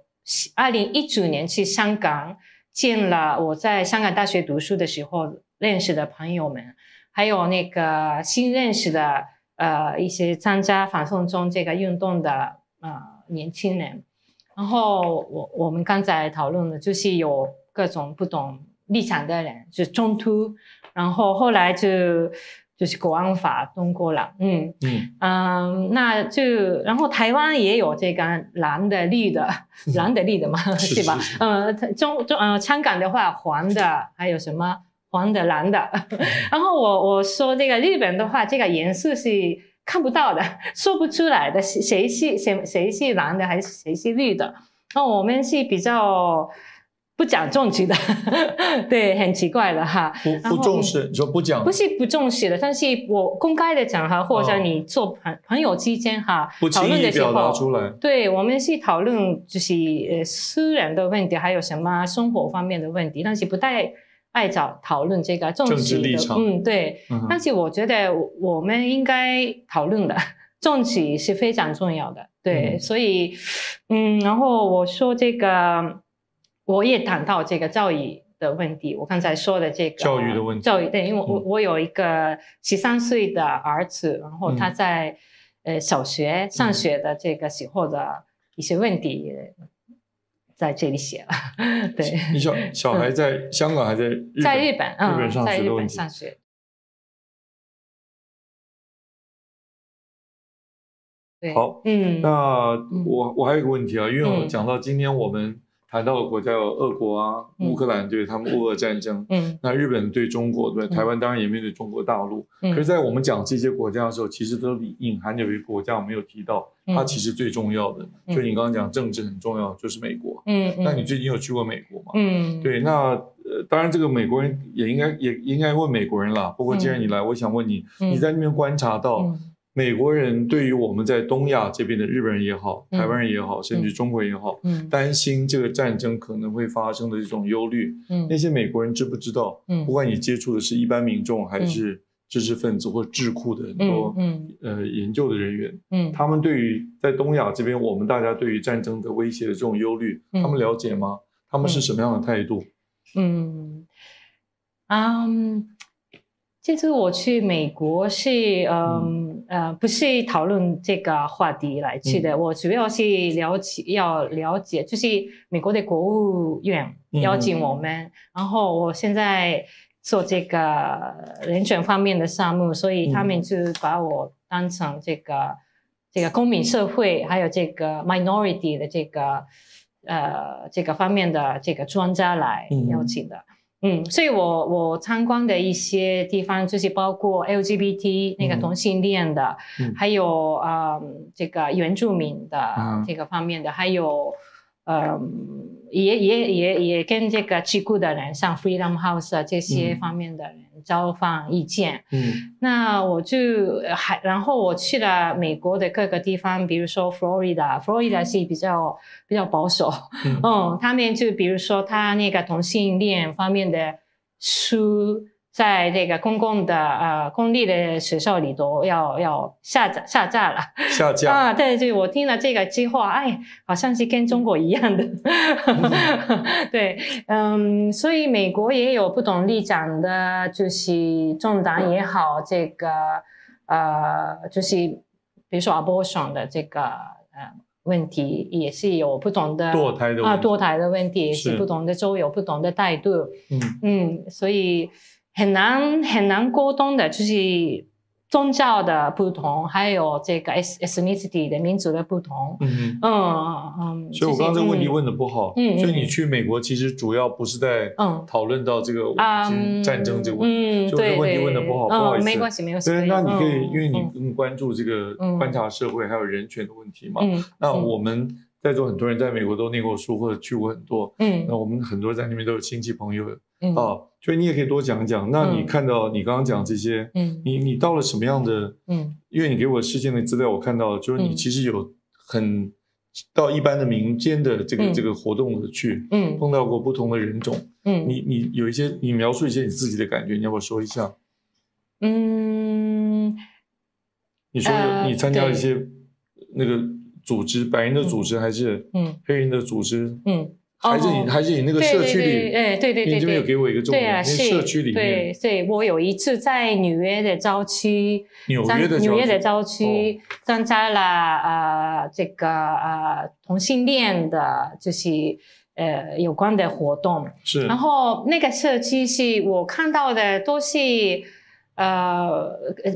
2019年去香港见了我在香港大学读书的时候认识的朋友们，还有那个新认识的一些参加反送中这个运动的年轻人，然后我们刚才讨论的就是有各种不同立场的人，就冲突，然后后来就是国安法通过了，那就然后台湾也有这个蓝的绿的嘛，是吧？香港的话黄的，还有什么黄的蓝的，然后我说这个日本的话，这个颜色是看不到的，说不出来的，谁是蓝的还是谁是绿的？那我们是比较不讲政治的，对，很奇怪的哈。不重视，你说不讲，不是不重视的，但是我公开的讲哈，或者你做朋友之间哈，不轻易表达出来。对，我们是讨论就是私人的问题，还有什么生活方面的问题，但是不太爱讨论这个政治立场，对，但是我觉得我们应该讨论的政治是非常重要的，对，所以然后我说这个，我也谈到这个教育的问题，我刚才说的这个教育的问题，对，因为我有一个13岁的儿子，然后他在小学上学的这个时候的一些问题。在这里写了，对。你小孩在香港还在日本？在日本，上学的问题。上学。好，那我还有一个问题因为我讲到今天我们谈到的国家有俄国啊、乌克兰对他们乌俄战争，那日本对中国，对台湾当然也面对中国大陆。可是，在我们讲这些国家的时候，其实都隐含有一个国家我没有提到，它其实最重要的，就你刚刚讲政治很重要，就是美国。那你最近有去过美国吗？对，那当然这个美国人也应该问美国人啦。不过既然你来，我想问你，你在那边观察到美国人对于我们在东亚这边的日本人也好，台湾人也好，甚至中国人也好，担心这个战争可能会发生的这种忧虑，那些美国人知不知道？不管你接触的是一般民众，还是知识分子或智库的很多研究的人员，他们对于在东亚这边我们大家对于战争的威胁的这种忧虑，他们了解吗？他们是什么样的态度？这次我去美国是不是讨论这个话题来去的，我主要是要了解，就是美国的国务院邀请我们，然后我现在做这个人权方面的项目，所以他们就把我当成这个公民社会还有这个 minority 的这个方面的这个专家来邀请的。所以我参观的一些地方就是包括 LGBT 那个同性恋的，还有这个原住民的这个方面的，还有也跟这个智库的人，像 Freedom House 这些方面的人交换意见。那我就然后我去了美国的各个地方，比如说 Florida 是比较保守，他们就比如说他那个同性恋方面的书，在这个公立的学校里头要下架了。下架对，我听了这个之后，好像是跟中国一样的。对，所以美国也有不同立场的，就是政党也好，这个就是比如说 abortion 的这个问题，也是有不同的堕胎的问题，也是不同的州有不同的态度。所以很难沟通的，就是宗教的不同，还有这个 ethnicity 的民族的不同。所以我刚刚这个问题问的不好。所以你去美国其实主要不是在讨论到这个战争这个问题，就这个问题问的不好，不好意思。没关系，没关系。对，那你可以，因为你更关注这个观察社会还有人权的问题嘛。那我们在座很多人在美国都念过书或者去过很多，那我们很多在那边都有亲戚朋友所以你也可以多讲讲。那你看到你刚刚讲这些，你到了什么样的？因为你给我事先的资料，我看到就是你其实有到一般的民间的这个活动的去，碰到过不同的人种，你有一些，你描述一些你自己的感觉，你要不要说一下？你说你参加了一些那个组织，白人的组织还是黑人的组织？还是你那个社区里？对，你这边有给我一个重点，那社区里面。对，我有一次在纽约的郊区，参加了这个同性恋的，就是有关的活动。是。然后那个社区是我看到的都是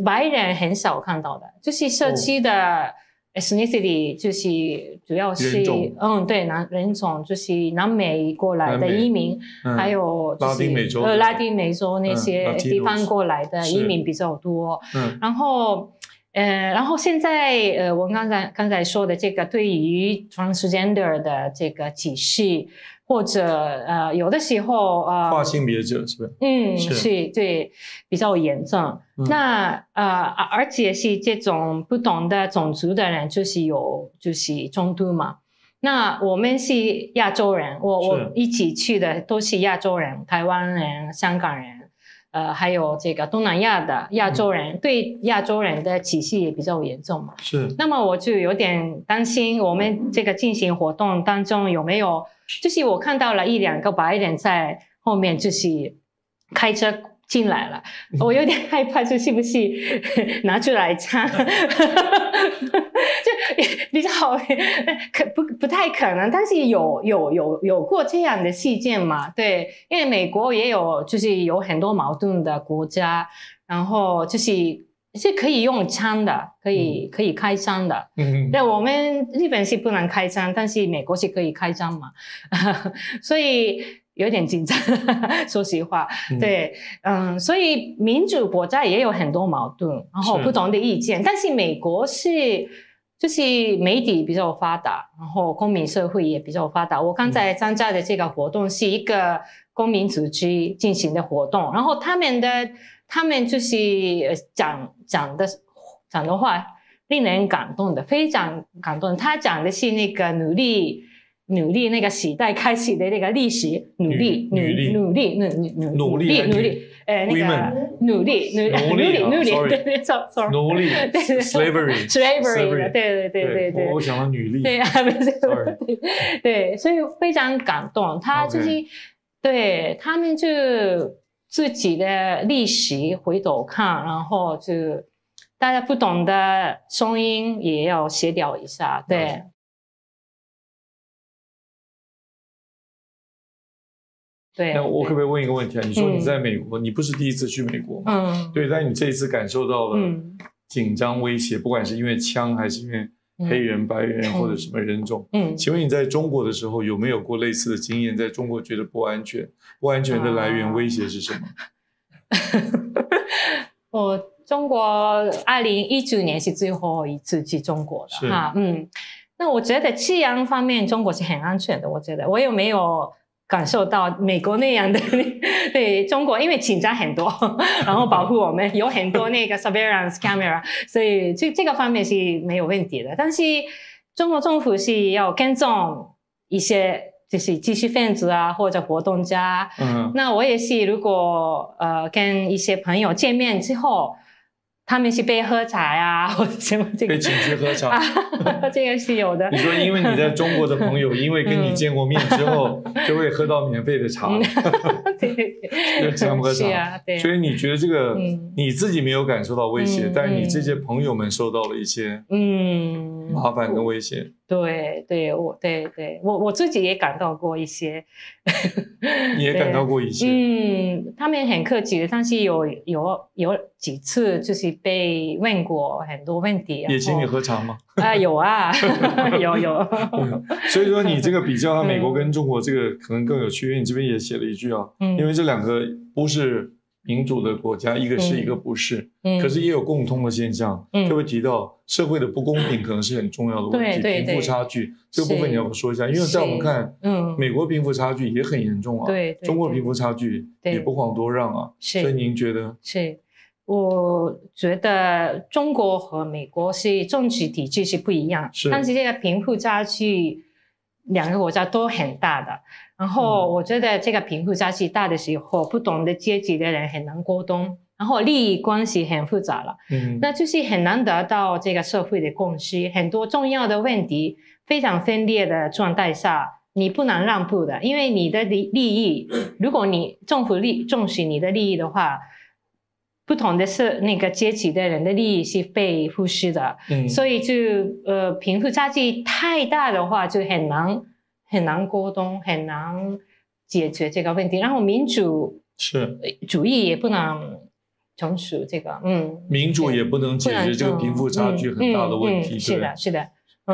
白人很少看到的，就是社区的。ethnicity 就是主要是对人种就是南美过来的移民，还有就是拉丁美洲那些地方过来的移民比较多。然后现在我刚才说的这个对于 transgender 的这个歧视，或者有的时候跨性别者是不是？是对，比较严重。那而且是这种不同的种族的人，就是冲突嘛。那我们是亚洲人，我一起去的都是亚洲人，台湾人、香港人，还有这个东南亚的亚洲人，对亚洲人的歧视也比较严重嘛。是。那么我就有点担心，我们这个进行活动当中有没有，就是我看到了1-2个白人在后面，就是开车进来了，我有点害怕，就是不是拿出来唱，就比较不太可能，但是有过这样的事件嘛？对，因为美国也有就是有很多矛盾的国家，然后就是是可以用枪的，可以开枪的。对，我们日本是不能开枪，但是美国是可以开枪嘛，所以有点紧张，说实话。对，所以民主国家也有很多矛盾，然后不同的意见，但是美国就是媒体比较发达，然后公民社会也比较发达。我刚才参加的这个活动是一个公民组织进行的活动，然后他们就是讲的话令人感动的，非常感动。他讲的是那个努力那个时代开始的那个历史，努力，那个努力，对对，sorry， 奴隶 slavery， 对，我想到女力，对啊，对，所以非常感动。他就是对他们就自己的历史回头看，然后就大家不同的声音也要协调一下，对。对，那我可不可以问一个问题啊？你说你在美国，你不是第一次去美国吗？对，但你这一次感受到了紧张威胁，不管是因为枪还是因为黑人、白人或者什么人种。请问你在中国的时候有没有过类似的经验？在中国觉得不安全，不安全的来源威胁是什么？我中国2019年是最后一次去中国的哈，那我觉得治安方面中国是很安全的，我觉得我有没有感受到美国那样的对中国，因为紧张很多，然后保护我们有很多那个 surveillance camera， 所以这个方面是没有问题的。但是中国政府是要跟踪一些就是知识分子啊或者活动家，那我也是如果跟一些朋友见面之后，他们是被喝茶呀，或者什么这个被请去喝茶，这个是有的。你说因为你在中国的朋友，因为跟你见过面之后，就会喝到免费的茶，对，这样喝茶。是啊，对。所以你觉得这个你自己没有感受到威胁，但是你这些朋友们受到了一些麻烦跟威胁。对，我自己也感到过一些，你也感到过一些，他们很客气的，但是有几次就是被问过很多问题，也请你喝茶吗？有啊，有。所以说你这个比较美国跟中国这个可能更有趣，因为你这边也写了一句啊，因为这两个不是民主的国家，一个是一个不是，可是也有共通的现象，特别提到社会的不公平可能是很重要的问题，贫富差距这个部分你要不说一下？因为在我们看，美国贫富差距也很严重啊，中国贫富差距也不遑多让啊，所以您觉得？是，我觉得中国和美国是政治体制是不一样，但是这个贫富差距两个国家都很大的。然后我觉得这个贫富差距大的时候，不同的阶级的人很难沟通，然后利益关系很复杂了，那就是很难得到这个社会的共识。很多重要的问题非常分裂的状态下，你不能让步的，因为你的利益，如果你政府重视你的利益的话，不同的是那个阶级的人的利益是被忽视的，所以就贫富差距太大的话，就很难沟通，很难解决这个问题。然后民主主义也不能成熟这个，民主也不能解决这个贫富差距很大的问题，是的。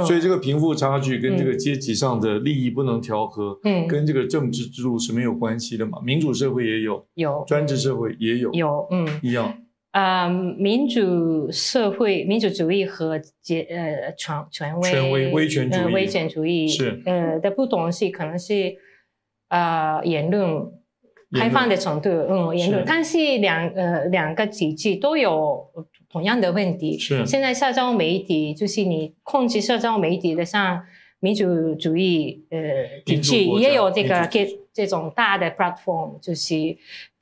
所以这个贫富差距跟这个阶级上的利益不能调和，跟这个政治制度是没有关系的嘛。民主社会也有，专制社会也有，一样。民主社会、民主主义和权威威权主义是的不同是可能是言论开放的程度，言论，但是两个体制都有同样的问题。现在社交媒体就是你控制社交媒体的，像民主主义体制也有这种大的 platform， 就是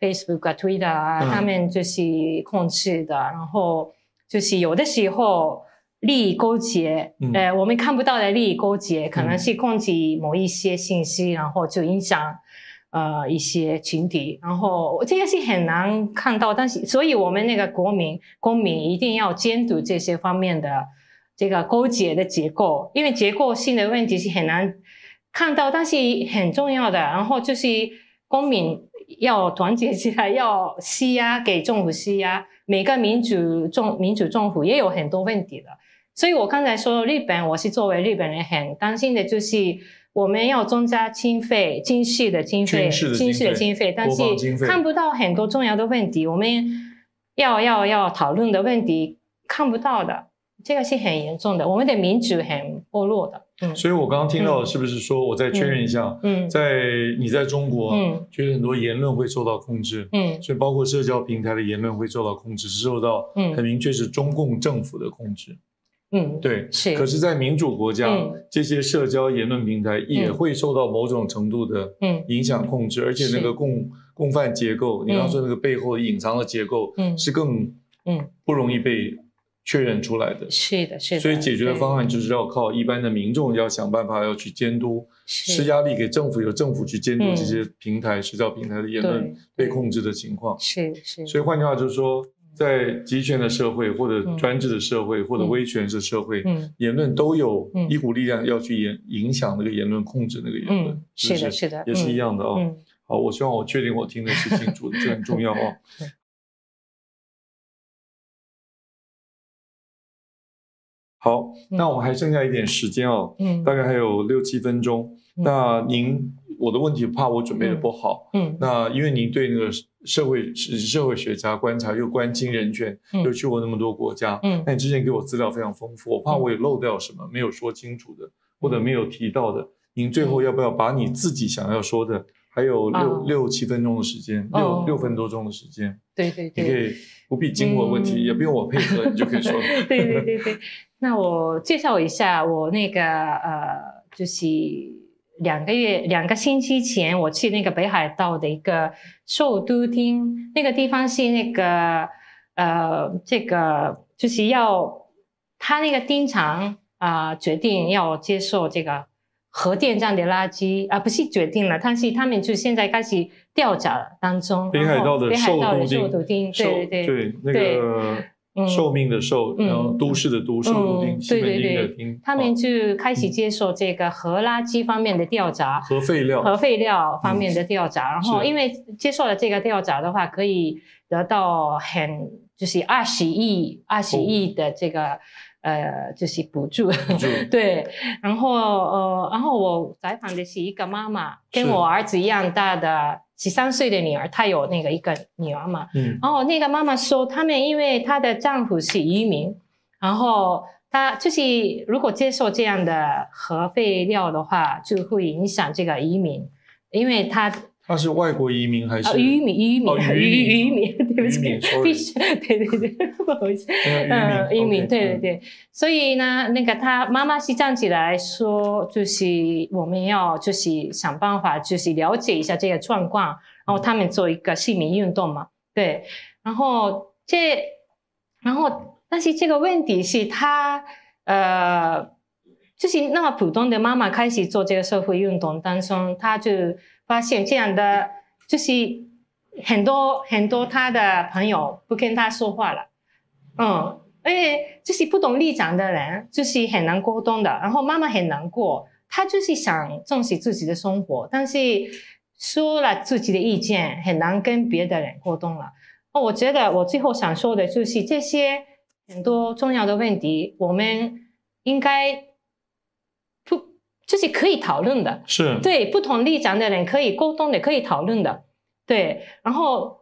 Facebook 啊、Twitter 啊，他们就是控制的，然后就是有的时候利益勾结，我们看不到的利益勾结，可能是控制某一些信息，然后就影响一些群体，然后这个是很难看到，但是所以我们那个公民一定要监督这些方面的这个勾结的结构，因为结构性的问题是很难看到，但是很重要的。然后就是公民要团结起来，要施压给政府施压。每个民主政府也有很多问题的，所以我刚才说日本，我是作为日本人很担心的，就是我们要增加军事的经费，但是看不到很多重要的问题，我们要讨论的问题看不到的，这个是很严重的，我们的民主很剥落的。所以我刚刚听到的是不是说，我再确认一下，你在中国，觉得很多言论会受到控制，所以包括社交平台的言论会受到控制，是受到很明确是中共政府的控制。对，是。可是，在民主国家，这些社交言论平台也会受到某种程度的影响控制，而且那个共犯结构，你刚刚说那个背后隐藏的结构，是更不容易被确认出来的。是的，是的。所以解决的方案就是要靠一般的民众要想办法要去监督，施压力给政府，由政府去监督这些平台、社交平台的言论被控制的情况。是。所以换句话就是说，在集权的社会或者专制的社会或者威权的社会，言论都有一股力量要去影响那个言论，控制那个言论。是的，是的，也是一样的哦。好，我希望我确定我听的是清楚的，这很重要哦。好，那我们还剩下一点时间哦，大概还有6、7分钟。那我的问题怕我准备的不好，那因为您对那个社会学家观察又关心人权，又去过那么多国家，那你之前给我资料非常丰富，我怕我也漏掉什么没有说清楚的，或者没有提到的，您最后要不要把你自己想要说的，还有6、7分钟的时间，6分多钟的时间，对，你可以不必经过问题，也不用我配合，你就可以说。对。那我介绍一下，我那个就是2个星期前，我去那个北海道的一个首都町，那个地方是那个这个就是他那个町长决定要接受这个核电站的垃圾不是决定了，但是他们就现在开始调查当中。北海道的首都町，对，那个寿命的寿，然后都市的都，首都町，西门町的町，他们就开始接受这个核垃圾方面的调查，核废料方面的调查，然后因为接受了这个调查的话，可以得到就是20亿的这个就是补助，对，然后我采访的是一个妈妈，跟我儿子一样大的13岁的女儿，她有那个一个女儿嘛，然后那个妈妈说，他们因为她的丈夫是移民，然后她就是如果接受这样的核废料的话，就会影响这个移民，因为她是外国移民还是渔民？对不起，对，不好意思，渔民，对。所以呢，那个他妈妈是站起来说，就是我们要就是想办法，就是了解一下这个状况，然后他们做一个市民运动嘛，对。然后但是这个问题是他就是那么普通的妈妈开始做这个社会运动当中，他就发现这样的就是很多他的朋友不跟他说话了，因为就是不懂立场的人就是很难沟通的，然后妈妈很难过，她就是想重视自己的生活，但是说了自己的意见很难跟别的人沟通了。我觉得我最后想说的就是这些很多重要的问题，我们应该就是可以讨论的，是对不同立场的人可以沟通的，可以讨论的，对。然后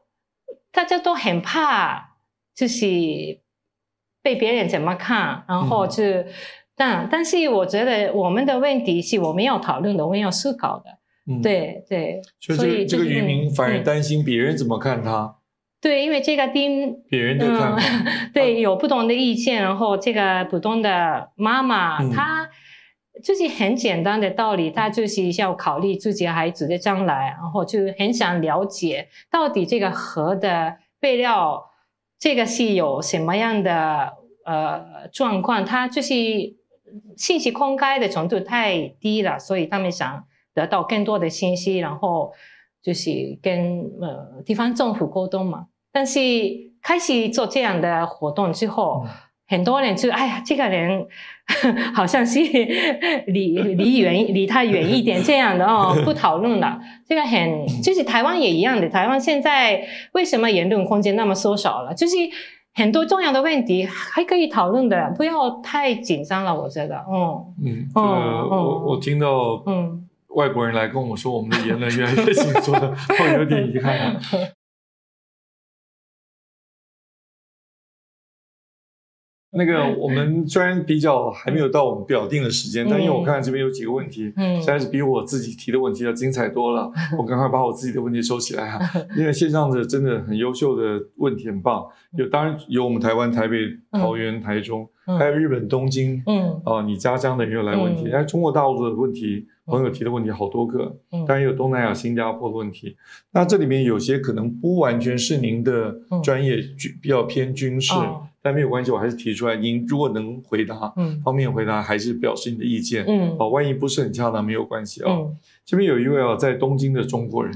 大家都很怕，就是被别人怎么看，然后但是我觉得我们的问题是我们要讨论的，我们要思考的，对。所以这个渔民反而担心别人怎么看他。对，因为这个别人的看法，对，有不同的意见，然后这个普通的妈妈，她就是很简单的道理，她就是要考虑自己孩子的将来，然后就很想了解到底这个核的废料，这个是有什么样的状况，它就是信息公开的程度太低了，所以他们想得到更多的信息，然后就是跟地方政府沟通嘛。但是开始做这样的活动之后，很多人就哎呀，这个人好像是离他远一点这样的哦，不讨论了。这个就是台湾也一样的，台湾现在为什么言论空间那么缩小了？就是很多重要的问题还可以讨论的，不要太紧张了，我觉得。我听到外国人来跟我说我们的言论越来越紧缩了，我有点遗憾。那个我们虽然比较还没有到我们表定的时间，但因为我看这边有几个问题，实在是比我自己提的问题要精彩多了。我赶快把我自己的问题收起来因为线上的真的很优秀的问题很棒，当然有我们台湾台北、桃园、台中，还有日本东京，你家乡的也有来问题，但中国大陆的问题，朋友提的问题好多个，当然有东南亚、新加坡的问题。那这里面有些可能不完全是您的专业，比较偏军事。但没有关系，我还是提出来。您如果能回答，方便回答，还是表示你的意见。万一不是很恰当，没有关系这边有一位在东京的中国人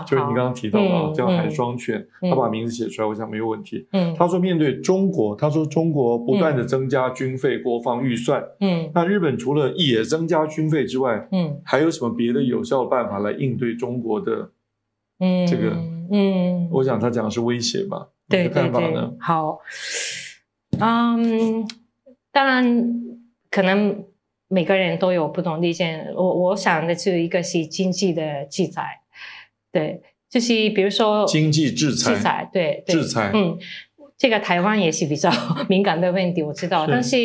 就是你刚刚提到的叫韩双全，他把名字写出来，我想没有问题。他说面对中国，中国不断的增加军费、国防预算。那日本除了也增加军费之外，还有什么别的有效的办法来应对中国的这个？我想他讲的是威胁吧？对，你的看法呢？好。当然可能每个人都有不同的意见，我想的是一个是经济的制裁，对，就是比如说经济制裁，对，制裁，这个台湾也是比较敏感的问题，我知道，但是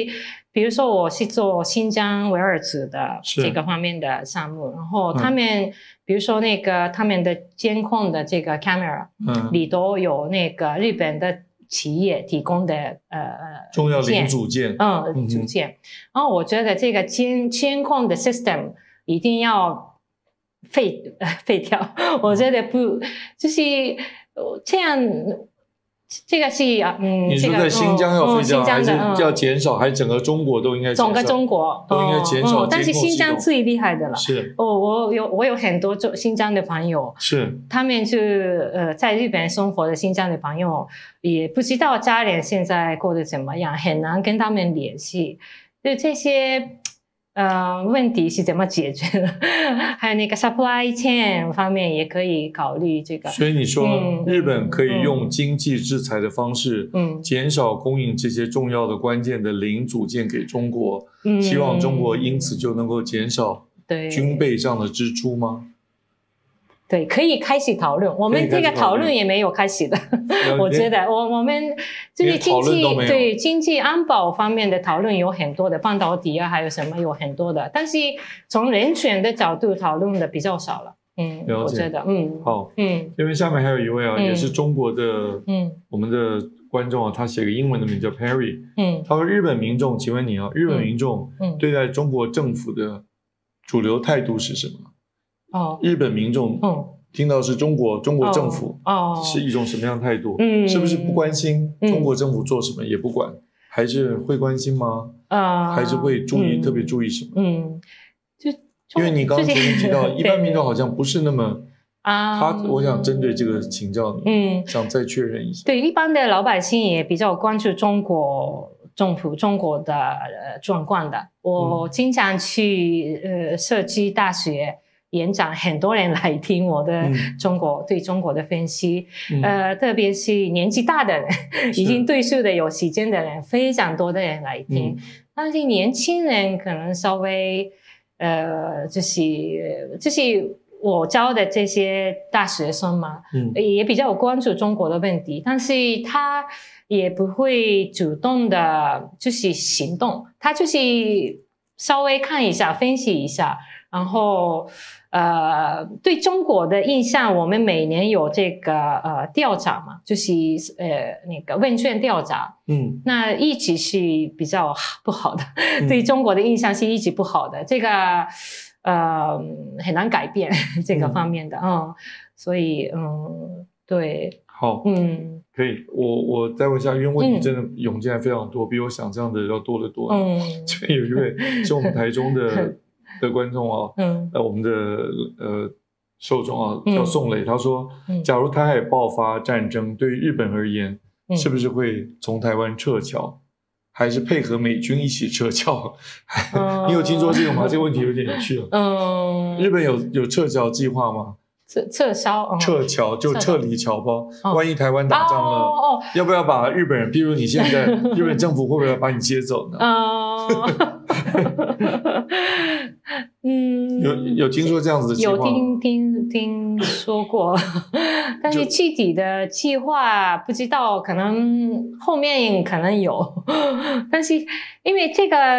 比如说我是做新疆维吾尔族的这个方面的项目，然后他们比如说那个他们的监控的这个 camera 里头有那个日本的企业提供的重要零组件，组件。然后我觉得这个监控的 system 一定要废掉。我觉得不就是这样。这个是你说在新疆要废掉，还是要减少，还是整个中国都应该减少？整个中国都应该减少。但是新疆最厉害的了。是我有很多新疆的朋友，是他们就在日本生活的新疆的朋友，也不知道家人现在过得怎么样，很难跟他们联系。就这些问题是怎么解决的？还有那个 supply chain 方面也可以考虑这个。所以你说日本可以用经济制裁的方式，减少供应这些重要的关键的零组件给中国，希望中国因此就能够减少军备上的支出吗？对，可以开始讨论。我们这个讨论也没有开始的，我觉得我们就是经济安保方面的讨论有很多的，半导体还有什么有很多的，但是从人权的角度讨论的比较少了。我觉得好，因为下面还有一位也是中国的我们的观众他写个英文的名叫 Perry，他说日本民众，请问你日本民众对待中国政府的主流态度是什么？日本民众听到是中国政府是一种什么样的态度？是不是不关心中国政府做什么也不管，还是会关心吗？还是会特别注意什么？因为你刚刚前面提到一般民众好像不是那么我想针对这个请教你，想再确认一下。对，一般的老百姓也比较关注中国政府、中国的状况的。我经常去社区大学演讲，很多人来听我的对中国的分析，特别是年纪大的人，已经对数的有时间的人，非常多的人来听。但是年轻人可能稍微就是我教的这些大学生嘛，也比较关注中国的问题，但是他也不会主动的就是行动，他就是稍微看一下，分析一下，然后对中国的印象，我们每年有这个调查嘛，就是那个问卷调查，那一直是比较不好的，对中国的印象是一直不好的，这个很难改变这个方面的所以对，好，可以，我再问一下，因为问题真的涌进来非常多，比我想象的要多得多。这边有一位是我们台中的观众我们的受众叫宋磊，他说，假如台海爆发战争，对于日本而言，是不是会从台湾撤侨？还是配合美军一起撤侨？你有听说这个吗？这个问题有点有趣了。日本有撤侨计划吗？撤销撤侨就撤离侨胞，万一台湾打仗了，要不要把日本人，比如你现在日本政府会不会把你接走呢？有听说这样子的计划吗？有听说过，但是具体的计划不知道，可能后面可能有，但是因为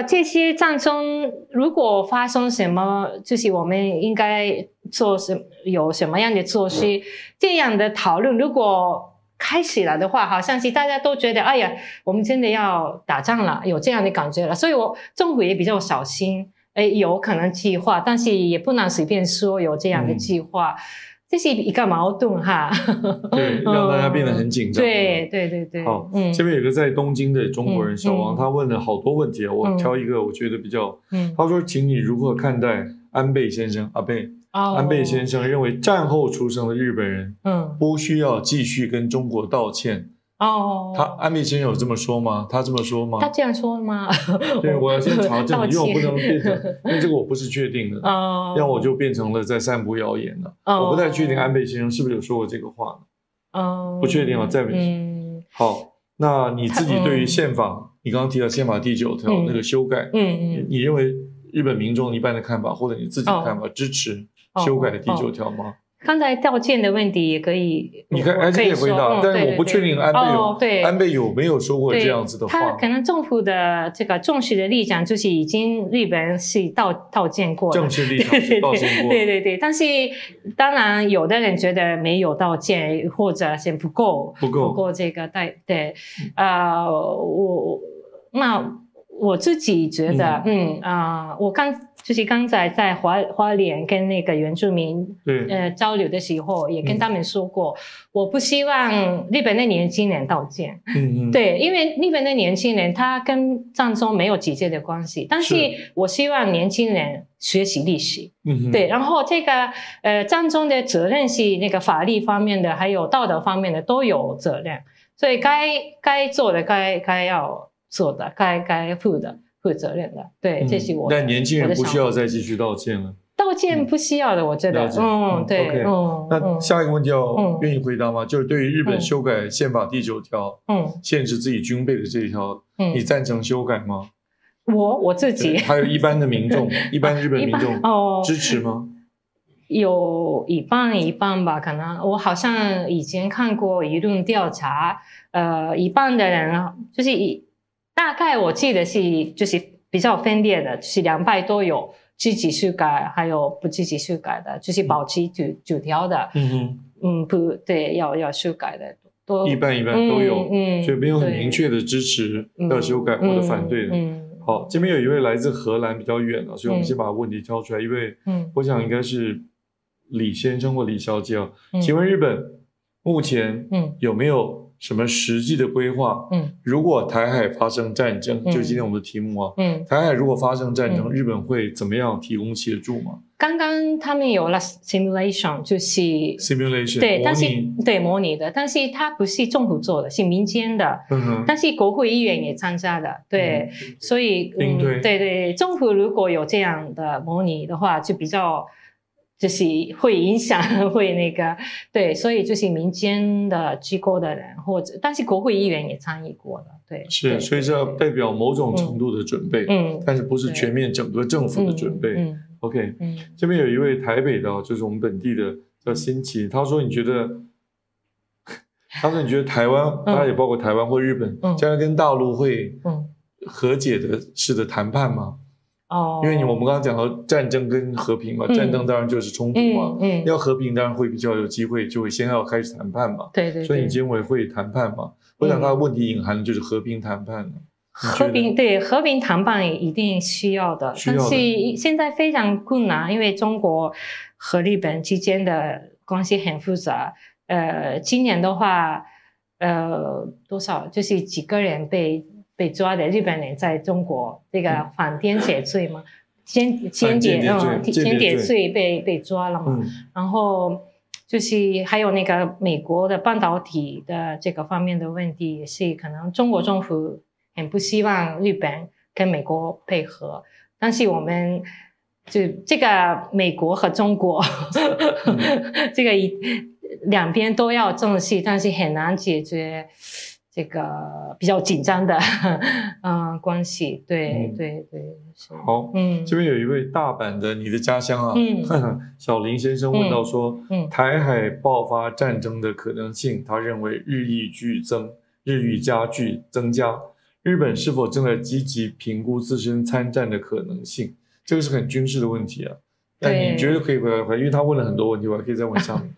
这些战争如果发生什么，就是我们应该有什么样的措施，这样的讨论如果开始了的话，好像是大家都觉得哎呀，我们真的要打仗了，有这样的感觉了，所以政府也比较小心。有可能计划，但是也不能随便说有这样的计划，这是一个矛盾哈。对，让大家变得很紧张。对。好，这边有个在东京的中国人小王，他问了好多问题啊，我挑一个我觉得比较，他说，请你如何看待安倍先生？安倍先生认为战后出生的日本人，不需要继续跟中国道歉。安倍先生有这么说吗？他这么说吗？他这样说吗？对，我要先查证，因为我不能变成，因为这个我不是确定的，要我就变成了在散布谣言了。我不太确定安倍先生是不是有说过这个话呢？不确定啊，在好，那你自己对于宪法，你刚刚提到宪法第9条那个修改，你认为日本民众一般的看法，或者你自己的看法，支持修改第9条吗？刚才道歉的问题也可以，你看，这个也回答，但是我不确定安倍有没有说过这样子的话。他可能政府的这个正式的立场就是已经日本是道歉过了，正式立场是道歉过。对，但是当然有的人觉得没有道歉，或者是不够这个对，我自己觉得，我刚才在花莲跟那个原住民交流的时候，也跟他们说过，我不希望日本的年轻人道歉，对，因为日本的年轻人他跟战争没有直接的关系，但是我希望年轻人学习历史，对，然后这个战争的责任是那个法律方面的，还有道德方面的都有责任，所以该做的该要做的，该负责任的，对，这是我。但年轻人不需要再继续道歉了。道歉不需要的，我觉得。对。那下一个问题愿意回答吗？就是对于日本修改宪法第9条，限制自己军备的这一条，你赞成修改吗？我自己。还有一般的民众，一般日本民众支持吗？有一半吧，可能我好像以前看过舆论调查，一半的人就是大概我记得就是比较分裂的，就是两派都有支持修改，还有不支持修改的，就是保持9条的，不对，要修改的，都一半都有，所以没有很明确的支持要修改或者反对的。好，这边有一位来自荷兰，比较远了，所以我们先把问题挑出来。一位，我想应该是李先生或李小姐啊，请问日本目前有没有什么实际的规划？如果台海发生战争，就今天我们的题目啊，台海如果发生战争，日本会怎么样提供协助吗？刚刚他们有了 simulation， 就是 simulation， 对，但是对模拟的，但是它不是政府做的，是民间的，但是国会议员也参加的，对，所以对，政府如果有这样的模拟的话，就比较。就是会影响，会那个，对，所以就是民间的机构的人，或者，但是国会议员也参与过了，对，是，所以这要代表某种程度的准备，但是不是全面整个政府的准备。OK，这边有一位台北的，就是我们本地的叫新奇，他说你觉得台湾，当然也包括台湾或日本，将来跟大陆会和解的式的谈判吗？因为我们刚刚讲到战争跟和平嘛，战争当然就是冲突嘛，要和平当然会比较有机会，就会先要开始谈判嘛。对，所以你今天会谈判嘛？我想他的问题隐含的就是和平谈判了。和平谈判也一定需要的，但是现在非常困难，因为中国和日本之间的关系很复杂。今年的话，多少就是几个人被抓的日本人在中国这个反间谍罪嘛，间谍罪被抓了嘛，然后就是还有那个美国的半导体的这个方面的问题，也是可能中国政府很不希望日本跟美国配合，但是我们就这个美国和中国这个两边都要重视，但是很难解决这个比较紧张的关系。对对对，好，这边有一位大阪的你的家乡啊，小林先生问到说，台海爆发战争的可能性，他认为日益加剧增加，日本是否正在积极评估自身参战的可能性？这个是很军事的问题啊。但你觉得可以回答，因为他问了很多问题，我还可以再问下面。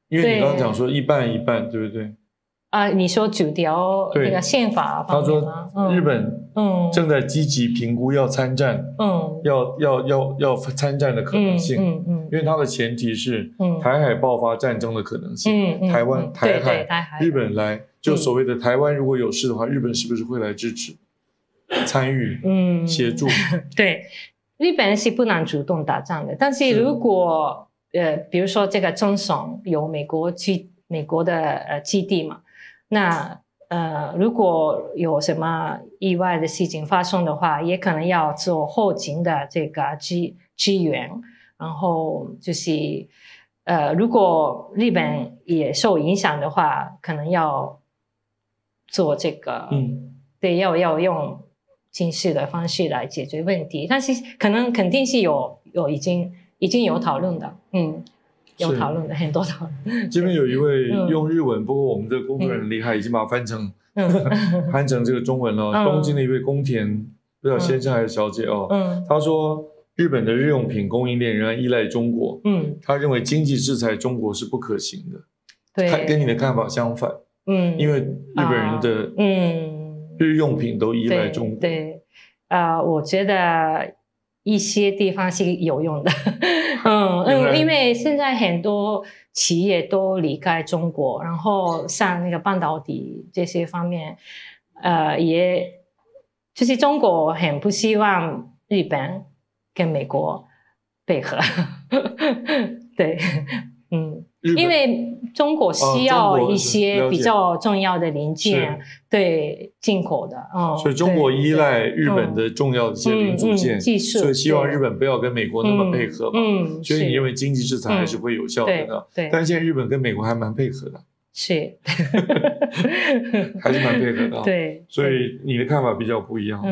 因为你刚刚讲说一半一半，对不对？你说9条那个宪法方面吗？他说日本正在积极评估要参战，要参战的可能性，因为它的前提是台海爆发战争的可能性，台海日本来，就所谓的台湾如果有事的话，日本是不是会来支持、参与、协助？对，日本是不能主动打仗的，但是如果比如说这个中省有美国的基地嘛，那如果有什么意外的事情发生的话，也可能要做后勤的这个支援，然后就是如果日本也受影响的话，可能要做这个对，要用军事的方式来解决问题，但是肯定是已经有讨论的，有讨论的很多讨论。这边有一位用日文，不过我们的工作人员很厉害，已经把它翻成这个中文了。东京的一位宫田，不知道先生还是小姐哦，他说日本的日用品供应链仍然依赖中国，他认为经济制裁中国是不可行的，对，跟你的看法相反，因为日本人的日用品都依赖中国，对，我觉得一些地方是有用的，因为现在很多企业都离开中国，然后像那个半导体这些方面，也就是中国很不希望日本跟美国配合，对，因为中国需要一些比较重要的零件，对，进口的，所以中国依赖日本的重要的一些零组件，技术，所以希望日本不要跟美国那么配合嘛，所以你认为经济制裁还是会有效的，对，但现在日本跟美国还蛮配合的，是，还是蛮配合的，对，所以你的看法比较不一样，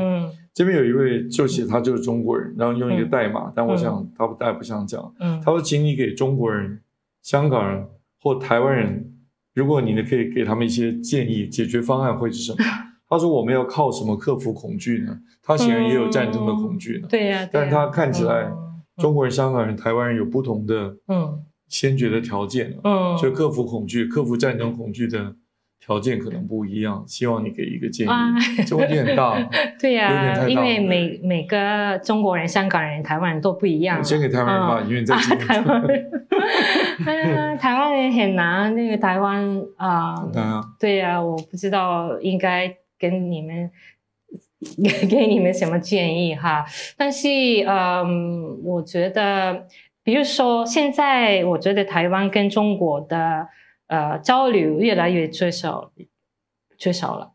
这边有一位就写他就是中国人，然后用一个代码，但我想他大概不想讲，他说请你给中国人、香港人或台湾人，如果你可以给他们一些建议，解决方案会是什么？他说我们要靠什么克服恐惧呢？他显然也有战争的恐惧呢，对呀，但是他看起来中国人、香港人、台湾人有不同的先决的条件，所以克服恐惧、克服战争恐惧的条件可能不一样，希望你给一个建议。这问题很大，对呀，因为每个中国人、香港人、台湾人都不一样。先给台湾人吧，因为你在台湾人，台湾人很难。那个台湾对呀，我不知道应该给你们什么建议哈。但是我觉得，比如说现在，我觉得台湾跟中国的交流越来越缺少了。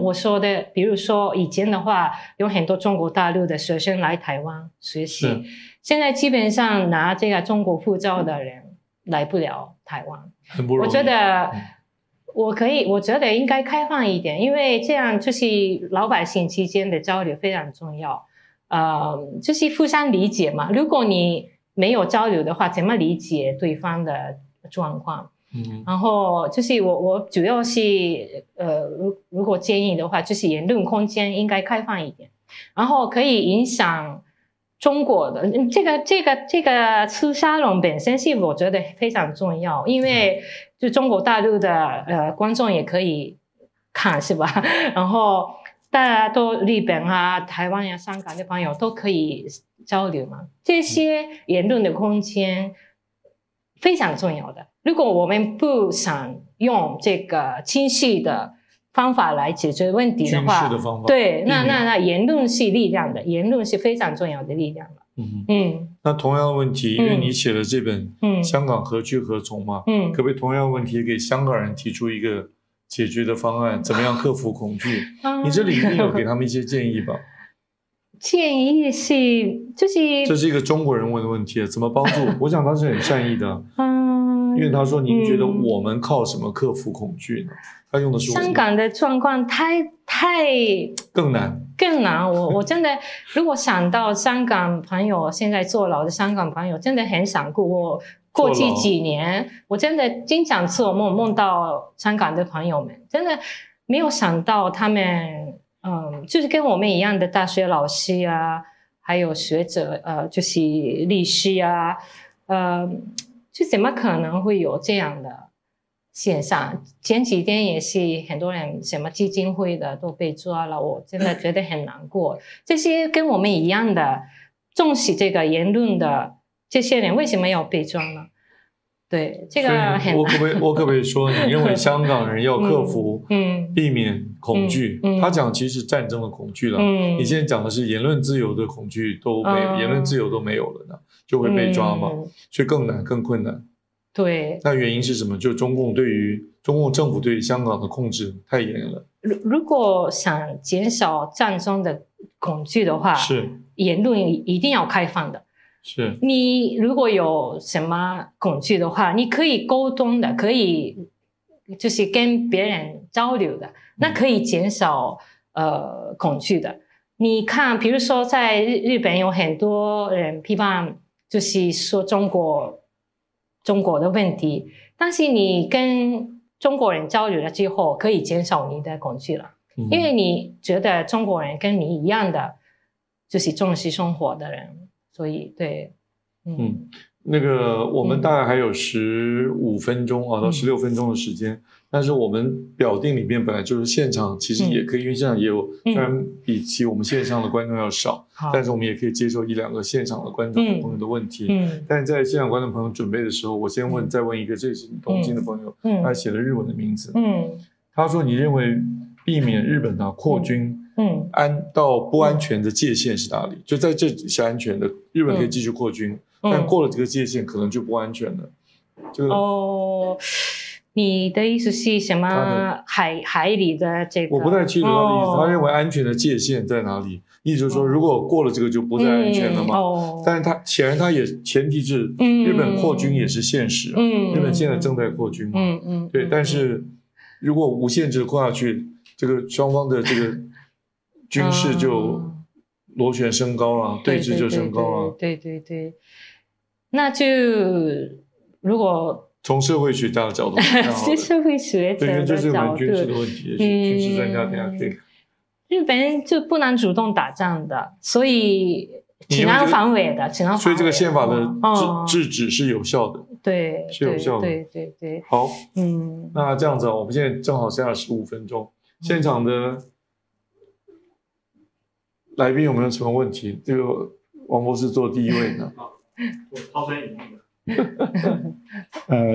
我说的，比如说以前的话，有很多中国大陆的学生来台湾学习，现在基本上拿这个中国护照的人来不了台湾。很不容易。我觉得我觉得应该开放一点，因为这样就是老百姓之间的交流非常重要。就是互相理解嘛。如果你没有交流的话，怎么理解对方的状况？然后就是我主要是如果建议的话，就是言论空间应该开放一点，然后可以影响中国的这个吃沙龙本身是我觉得非常重要，因为就中国大陆的观众也可以看，是吧？然后大家都日本啊、台湾呀、香港的朋友都可以交流嘛，这些言论的空间非常重要的。如果我们不想用这个清晰的方法来解决问题的话，对，那言论是力量的，言论是非常重要的力量的。那同样的问题，因为你写了这本《香港何去何从》嘛，可不可以同样的问题给香港人提出一个解决的方案，怎么样克服恐惧？你这里一定有给他们一些建议吧？建议是就是这是一个中国人问的问题，怎么帮助？我想他是很善意的，因为他说您觉得我们靠什么克服恐惧呢？他用的是香港的状况太更难。我真的如果想到香港朋友现在坐牢的香港朋友，真的很想哭。我过去几年，我真的经常做梦到香港的朋友们，真的没有想到他们，就是跟我们一样的大学老师啊，还有学者，就是律师啊，就怎么可能会有这样的现象？前几天也是很多人什么基金会的都被抓了，我真的觉得很难过。这些跟我们一样的重视这个言论的这些人，为什么要被抓呢？对，这个很难。我可不可以说，你认为香港人要克服，避免恐惧？他讲其实战争的恐惧了，你现在讲的是言论自由的恐惧都没有，言论自由都没有了呢，就会被抓嘛，所以更难更困难。对，那原因是什么？就中共政府对于香港的控制太严了。如果想减少战争的恐惧的话，是言论一定要开放的。是，你如果有什么恐惧的话，你可以沟通的，可以就是跟别人交流的，那可以减少恐惧的。你看，比如说在日本有很多人批判，就是说中国的问题，但是你跟中国人交流了之后，可以减少你的恐惧了，因为你觉得中国人跟你一样的，就是重视生活的人。所以对，那个我们大概还有15分钟到16分钟的时间，但是我们表定里面本来就是现场，其实也可以，因为现场也有，虽然比起我们线上的观众要少，但是我们也可以接受1-2个现场的观众朋友的问题。但是在现场观众朋友准备的时候，我先再问一个，这是东京的朋友，他写了日文的名字，他说你认为避免日本扩军？到不安全的界限是哪里？就在这里是安全的，日本可以继续扩军，但过了这个界限可能就不安全了。你的意思是什么？海里的这个？我不太清楚他的意思。他认为安全的界限在哪里？意思就是说，如果过了这个就不再安全了嘛。但是显然他也前提是日本扩军也是现实啊。日本现在正在扩军嘛。对，但是如果无限制扩下去，这个双方的这个军事就螺旋升高了，对峙就升高了。对，那就如果从社会学家的角度，是社会学者的角度，就是蛮军事的问题，也许军事专家等下可以。日本就不能主动打仗的，所以只能防卫的，所以这个宪法的制止是有效的，对，是有效的，对。好，那这样子我们现在正好剩下15分钟，现场的来宾有没有什么问题？这个王博士坐第一位呢。我超专业的。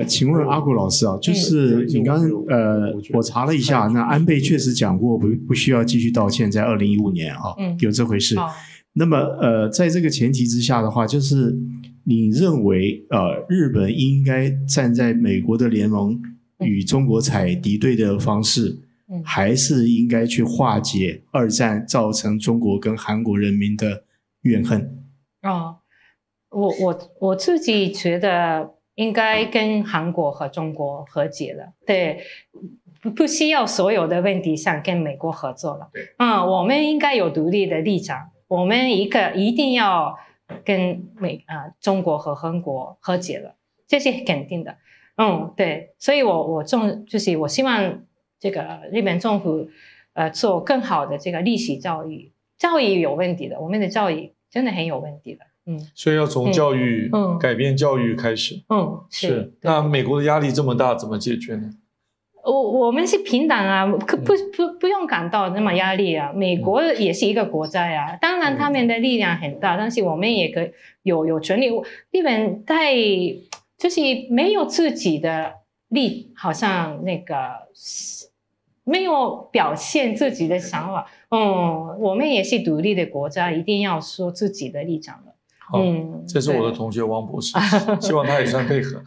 请问阿古老师啊，就是你刚我查了一下，那安倍确实讲过不需要继续道歉，在2015年有这回事。那么在这个前提之下的话，就是你认为日本应该站在美国的联盟与中国采敌对的方式，还是应该去化解2战造成中国跟韩国人民的怨恨？我自己觉得应该跟韩国和中国和解了，对，不需要所有的问题上跟美国合作了。我们应该有独立的立场，我们一定要跟中国和韩国和解了，这是肯定的。对，所以就是我希望这个日本政府做更好的这个历史教育有问题的，我们的教育真的很有问题的。所以要从教育改变教育开始。是。那美国的压力这么大，怎么解决呢？我们是平等啊，不用感到那么压力啊。美国也是一个国家呀，当然他们的力量很大，但是我们也可以有权利。日本就是没有自己的好像那个没有表现自己的想法。我们也是独立的国家，一定要说自己的立场了。好，这是我的同学王博士，希望他也算配合。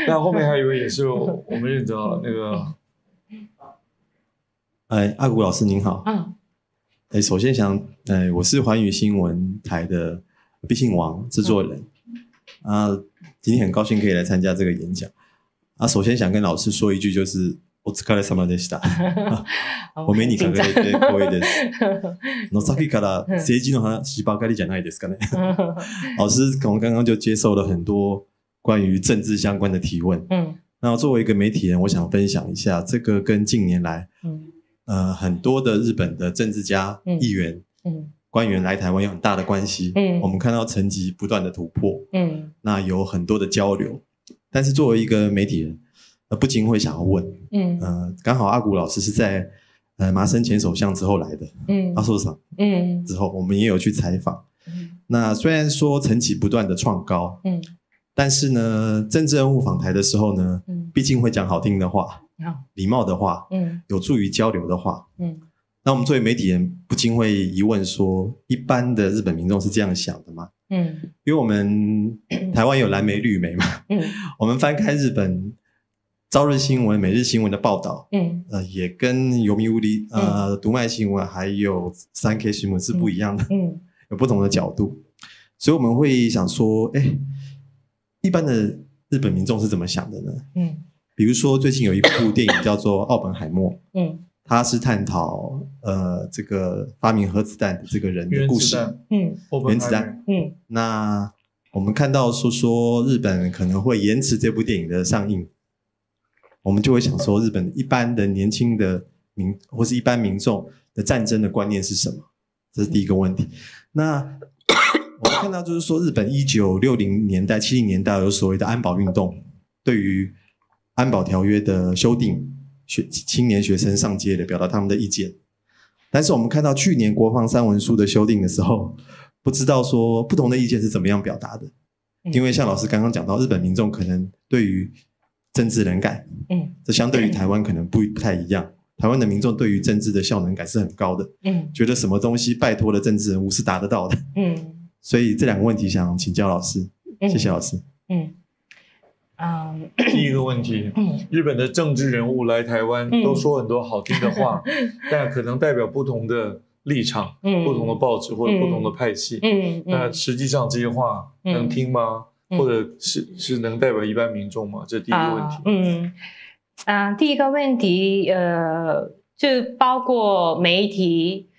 那后面还有一位也是我们认得那个，阿古老师您好，首先我是寰宇新闻台的毕信王制作人，今天很高興可以来参加这个演讲，首先想跟老師说一句，就是お疲れ様でした。お目にかかれて光栄です。さっきから政治の話ばかりじゃないですかね。老師从刚刚就接受了很多关于政治相关的提问。那作为一个媒体人，我想分享一下这个跟近年来很多的日本的政治家、议员、官员来台湾有很大的关系。我们看到层级不断的突破。那有很多的交流。但是作为一个媒体人，不禁会想要问，刚好阿古老师是在麻生前首相之后来的，阿寿桑之后，我们也有去采访。那虽然说层级不断的创高，但是呢，政治人物访台的时候呢，毕竟会讲好听的话，礼貌的话，有助于交流的话。那我们作为媒体人，不禁会疑问说，一般的日本民众是这样想的吗？因为我们台湾有蓝媒绿媒嘛，我们翻开日本朝日新闻、每日新闻的报道，也跟読売、读卖新闻还有3K 新闻是不一样的，有不同的角度，所以我们会想说，一般的日本民众是怎么想的呢？比如说最近有一部电影叫做《奥本海默》，它是探讨这个发明核子弹的这个人的故事，原子弹。那我们看到说日本可能会延迟这部电影的上映，我们就会想说，日本一般的年轻的或是一般民众的战争的观念是什么？这是第一个问题。那我们看到就是说，日本1960年代、70年代有所谓的安保运动，对于安保条约的修订，青年学生上街的表达他们的意见。但是我们看到去年国防三文书的修订的时候，不知道说不同的意见是怎么样表达的。因为像老师刚刚讲到，日本民众可能对于政治冷感，这相对于台湾可能不太一样。台湾的民众对于政治的效能感是很高的，觉得什么东西拜托了政治人物是达得到的。所以这两个问题想请教老师，谢谢老师。第一个问题，日本的政治人物来台湾都说很多好听的话，但可能代表不同的立场，不同的报纸或者不同的派系。那实际上这些话能听吗？或者是能代表一般民众吗？这第一个问题。第一个问题，就包括媒体，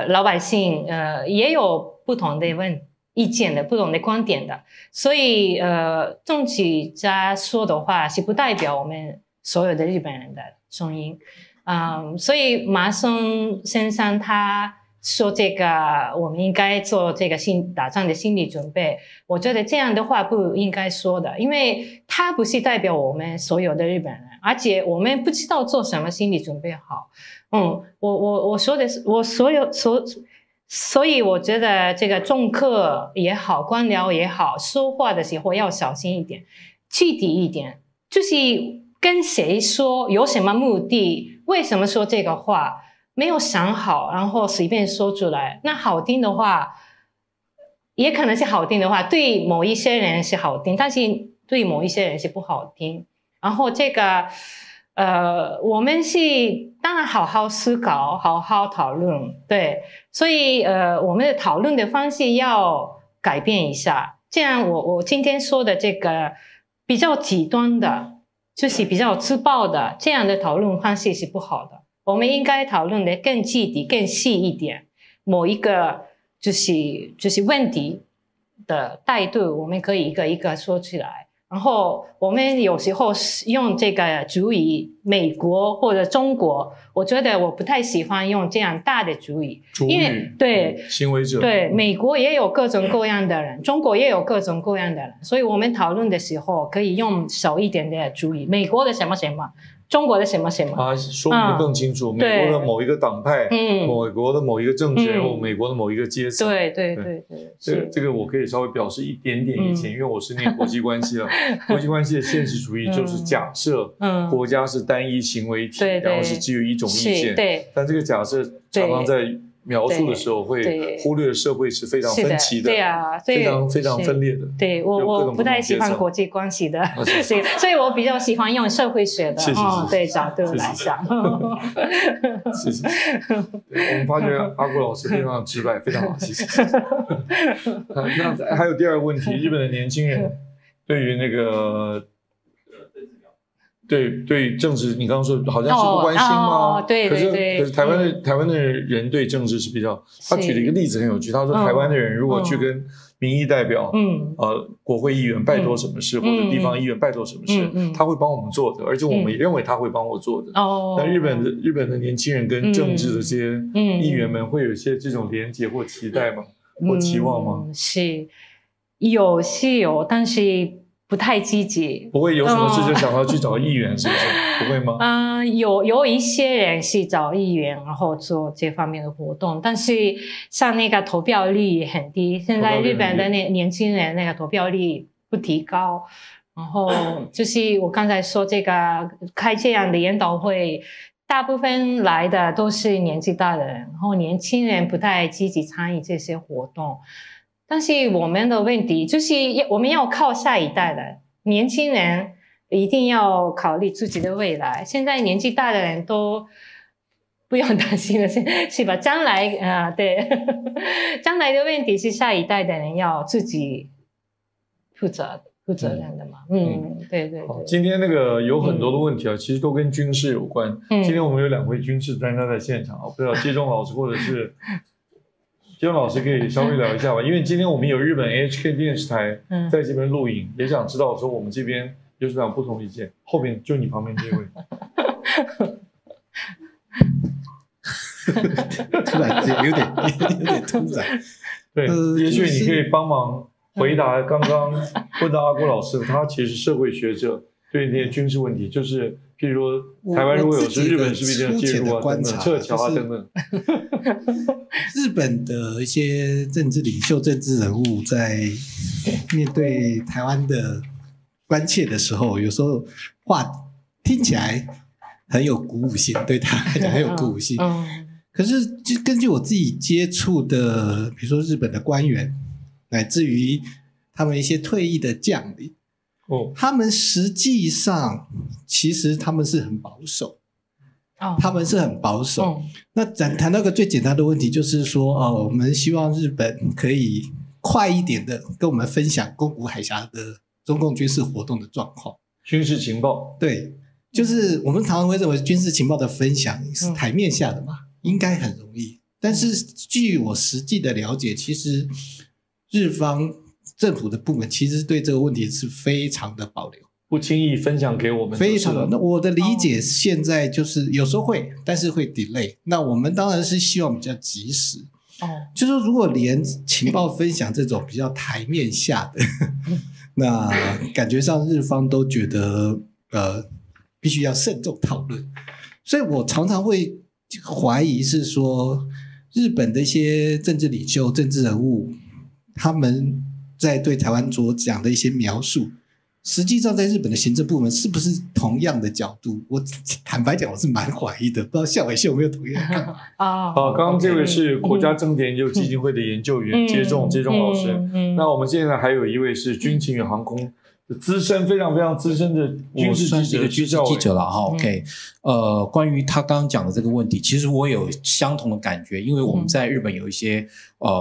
老百姓，也有不同的意见的，不同的观点的，所以政治家说的话是不代表我们所有的日本人的声音。所以麻生先生他说这个我们应该做这个打仗的心理准备，我觉得这样的话不应该说的，因为他不是代表我们所有的日本人，而且我们不知道做什么心理准备好。我说的是所以我觉得这个政客也好，官僚也好，说话的时候要小心一点，具体一点，就是跟谁说，有什么目的，为什么说这个话，没有想好，然后随便说出来。那好听的话，也可能是好听的话，对某一些人是好听，但是对某一些人是不好听。然后这个我们是当然好好思考，好好讨论，对，所以我们的讨论的方式要改变一下。这样我今天说的这个比较极端的，就是比较粗暴的这样的讨论方式是不好的。我们应该讨论的更具体、更细一点，某一个就是问题的态度，我们可以一个一个说出来。然后我们有时候用这个主语，美国或者中国，我觉得我不太喜欢用这样大的主语，因为对行为者，对美国也有各种各样的人，中国也有各种各样的人，所以我们讨论的时候可以用少一点的主语，美国的什么什么，中国的什么什么，说明的更清楚。美国的某一个党派，美国的某一个政治人物，美国的某一个阶层。对，这个我可以稍微表示一点点意见，因为我是念国际关系了。国际关系的现实主义就是假设国家是单一行为体，然后是基于一种意见。但这个假设常常在描述的时候，会忽略社会是非常分歧的，对啊，非常非常分裂的。对我不太喜欢国际关系的，所以我比较喜欢用社会学的对角度来想。是，我们发觉阿古老师非常直白，非常好，谢谢。那还有第二个问题，日本的年轻人对于那个。对政治，你刚刚说好像是不关心吗？对。可是台湾的人对政治是比较，他举了一个例子很有趣，他说台湾的人如果去跟民意代表，国会议员拜托什么事，或者地方议员拜托什么事，他会帮我们做的，而且我们也认为他会帮我做的。但日本的年轻人跟政治的这些议员们会有一些这种连结或期待吗？或期望吗？是有，但是不太积极，不会有什么事就想要去找议员，是不是？不会吗？有一些人是找议员，然后做这方面的活动，但是像那个投票率很低。现在日本的年轻人那个投票率不提高，然后就是我刚才说这个开这样的研讨会，大部分来的都是年纪大的人，然后年轻人不太积极参与这些活动。但是我们的问题就是我们要靠下一代的年轻人，一定要考虑自己的未来。现在年纪大的人都不用担心了，是吧？将来对，将来的问题是下一代的人要自己负责任的嘛。对。好，今天那个有很多的问题其实都跟军事有关。今天我们有2位军事专家在现场不知道接中老师或者是。接中老师可以稍微聊一下吧，因为今天我们有日本 NHK 电视台在这边录影，也想知道说我们这边有什么不同意见。后面就你旁边这位，突然有点突然。对，也许你可以帮忙回答刚刚问到阿郭老师，他其实是社会学者，对那些军事问题，就是譬如说台湾如果有事，日本是不是一定要介入等等，撤侨等等。日本的一些政治领袖、政治人物在面对台湾的关切的时候，有时候话听起来很有鼓舞性，对他来讲很有鼓舞性。可是就根据我自己接触的，比如说日本的官员，乃至于他们一些退役的将领，他们实际上其实他们是很保守。他们是很保守。那谈到个最简单的问题，就是说我们希望日本可以快一点的跟我们分享宫古海峡的中共军事活动的状况。军事情报，对，就是我们常常会认为军事情报的分享是台面下的嘛，应该很容易。但是据我实际的了解，其实日方政府的部门其实对这个问题是非常的保留。不轻易分享给我们，非常的。那我的理解现在就是有时候会，但是会 delay。那我们当然是希望比较及时。就是说如果连情报分享这种比较台面下的，那感觉上日方都觉得必须要慎重讨论。所以我常常会怀疑是说，日本的一些政治领袖、政治人物，他们在对台湾所讲的一些描述。实际上在日本的行政部门是不是同样的角度，我坦白讲我是蛮怀疑的，不知道孝伟秀有没有同样的看法。好，刚刚这位是国家政治研究基金会的研究员接中老师。那我们现在还有一位是军情与航空资深，非常非常资深的军事记者，算是一个军事记者了哈。OK，关于他刚刚讲的这个问题，其实我有相同的感觉，因为我们在日本有一些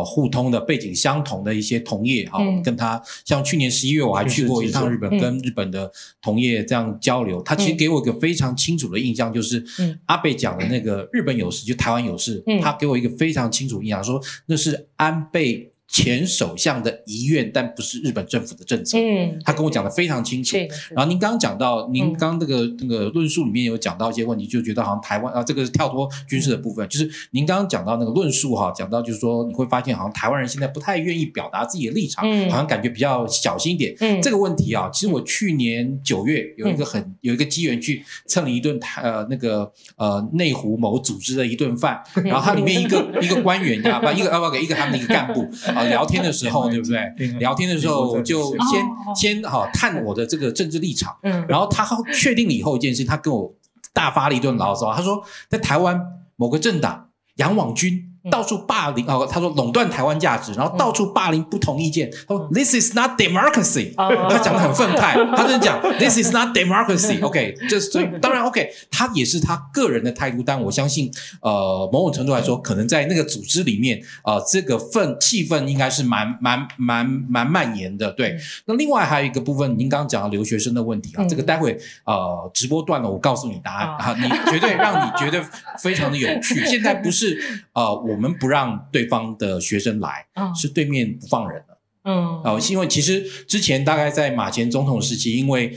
互通的背景相同的一些同业哈，跟他像去年11月我还去过一趟日本，跟日本的同业这样交流，他其实给我一个非常清楚的印象，就是阿贝讲的那个日本有事就台湾有事，他给我一个非常清楚的印象，说那是安倍前首相的遗愿，但不是日本政府的政策。他跟我讲的非常清楚。然后您刚刚讲到，您刚那个论述里面有讲到一些问题，就觉得好像台湾这个是跳脱军事的部分，就是您刚刚讲到那个论述哈，讲到就是说你会发现好像台湾人现在不太愿意表达自己的立场，好像感觉比较小心一点。这个问题啊，其实我去年9月有一个机缘去蹭了一顿内湖某组织的一顿饭，然后它里面一个官员一个他们的一个干部。聊天的时候，对不对？聊天的时候我就先探我的这个政治立场，然后他确定了以后一件事情，他跟我大发了一顿牢骚。他说，在台湾某个政党杨网军到处霸凌他说垄断台湾价值，然后到处霸凌不同意见。他说 This is not democracy， 他讲得很愤慨，他就讲 This is not democracy。OK， 所以当然 OK， 他也是他个人的态度，但我相信某种程度来说，可能在那个组织里面这个气氛应该是蛮蔓延的。对，那另外还有一个部分，您刚刚讲到留学生的问题这个待会直播段了，我告诉你答案你绝对让你觉得非常的有趣。现在不是我们不让对方的学生来，是对面不放人了。因为其实之前大概在马前总统时期，因为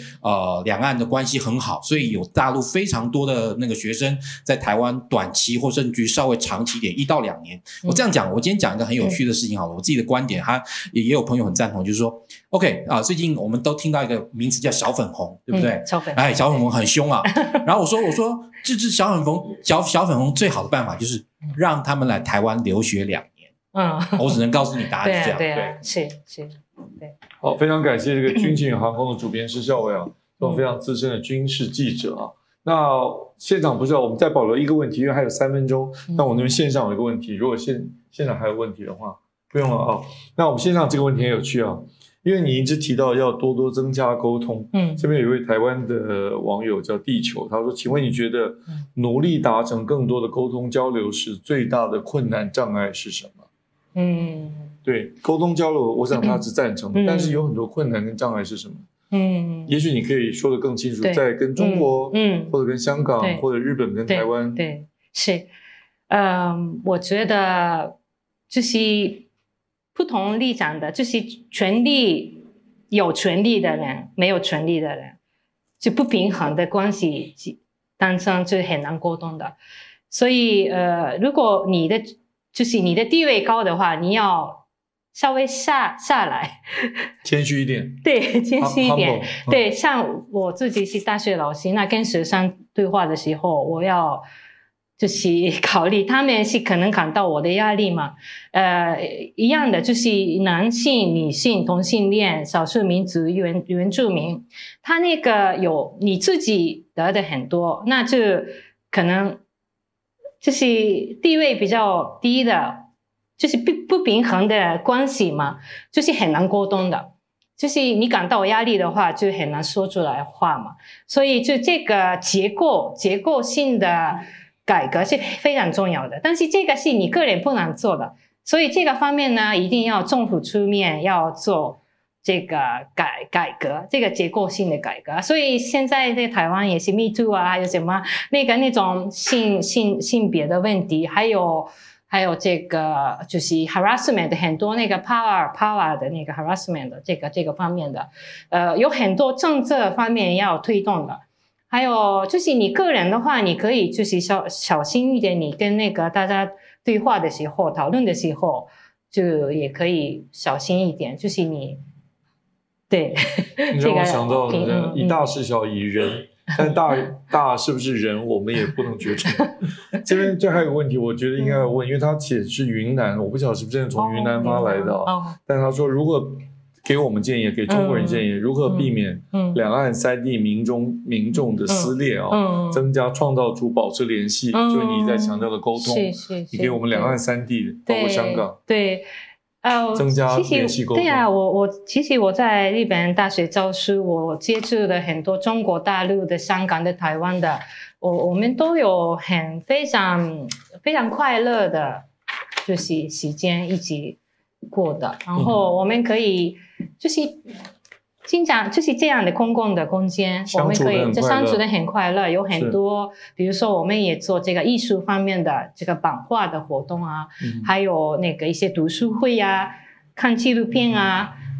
两岸的关系很好，所以有大陆非常多的那个学生在台湾短期或甚至稍微长期一点1到2年。我这样讲，我今天讲一个很有趣的事情好了，我自己的观点，也有朋友很赞同，就是说 OK 最近我们都听到一个名词叫小粉红，对不对？小粉红很凶啊。然后我说治小粉红最好的办法就是让他们来台湾留学2年。我只能告诉你答案是这样。对，是，对。好，非常感谢这个军情航空的主编施孝伟这种非常资深的军事记者那现场不是我们再保留一个问题，因为还有3分钟。那我那边线上有一个问题，如果现场还有问题的话，不用了那我们线上这个问题很有趣因为你一直提到要多多增加沟通。这边有一位台湾的网友叫地球，他说：“请问你觉得努力达成更多的沟通交流时，最大的困难障碍是什么？”对，沟通交流，我想他是赞成的，但是有很多困难跟障碍是什么？也许你可以说得更清楚，在跟中国，或者跟香港，或者日本跟台湾，对，是，我觉得就是不同立场的，就是有权利的人，没有权利的人，就不平衡的关系当中就很难沟通的。所以如果你的地位高的话，你要稍微下来，谦虚一点。对，谦虚一点。对，像我自己是大学老师，那跟学生对话的时候，我要就是考虑他们是可能感到我的压力嘛。一样的，就是男性、女性、同性恋、少数民族、原住民，他那个有你自己得的很多，那就可能就是地位比较低的，就是不平衡的关系嘛，就是很难沟通的。就是你感到压力的话，就很难说出来话嘛。所以就这个结构性的改革是非常重要的，但是这个是你个人不能做的，所以这个方面呢，一定要政府出面要做这个改革，这个结构性的改革。所以现在在台湾也是 Me Too 还有什么那种性别的问题，还有这个就是 harassment 很多那个 power 的那个 harassment 的这个方面的，有很多政策方面要推动的。还有就是你个人的话，你可以就是小心一点，你跟那个大家对话的时候、讨论的时候，就也可以小心一点，就是你对。你让我想到以大事小，以人。但大是不是人，我们也不能决定。这边还有个问题，我觉得应该要问，因为他写是云南，我不晓得是不是真的从云南发来的但他说如果给我们建议，给中国人建议，如何避免两岸3地民众的撕裂增加创造出保持联系，就是你一直在强调的沟通。你给我们两岸3地，包括香港，对。增加联系沟通。对啊，其实我在日本大学教书，我接触了很多中国大陆的、香港的、台湾的，我们都有非常非常快乐的，就是时间一起过的。然后我们可以就是经常就是这样的公共的空间，我们可以相处得很快乐，有很多，比如说我们也做这个艺术方面的这个版画的活动还有那个一些读书会看纪录片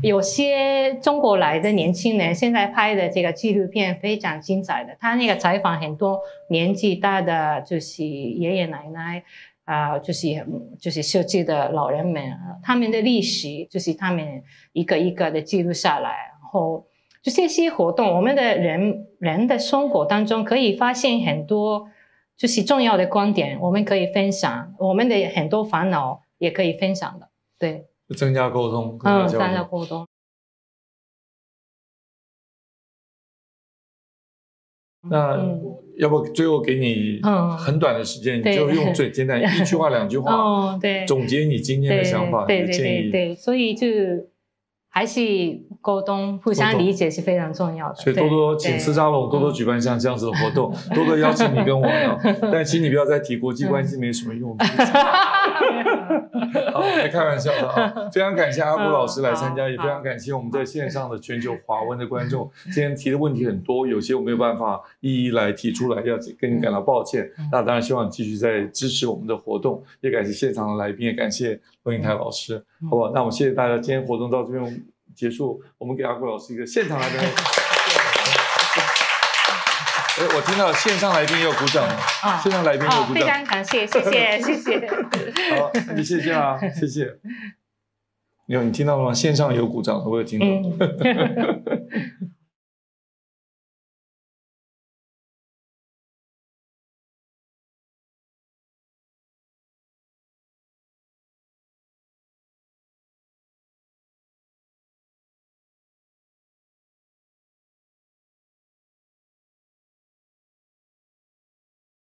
有些中国来的年轻人现在拍的这个纪录片非常精彩的，他那个采访很多年纪大的就是爷爷奶奶就是社区的老人们，他们的历史就是他们一个一个的记录下来。然后就这些活动，我们的人的生活当中可以发现很多就是重要的观点，我们可以分享，我们的很多烦恼也可以分享的。对，增加沟通，增加沟通。那要不最后给你很短的时间，你就用最简单1句话2句话总结你今天的想法、你的建议。对，所以就还是沟通、互相理解是非常重要的。所以多多请斯沙龙多多举办像这样子的活动，多多邀请你跟我聊。但请你不要再提国际关系没什么用的。好，在开玩笑的啊！非常感谢阿古老师来参加，也非常感谢我们在线上的全球华文的观众。今天提的问题很多，有些我没有办法一一来提出来，要跟你感到抱歉。那当然希望你继续在支持我们的活动，也感谢现场的来宾，也感谢罗英台老师，好不好？那我们谢谢大家，今天活动到这边结束，我们给阿古老师一个现场来宾。我听到线上来宾也有鼓掌，线上来宾也有鼓掌，非常感谢，谢谢。好，那就谢谢啦，谢谢。你听到了吗？线上有鼓掌，我有听到。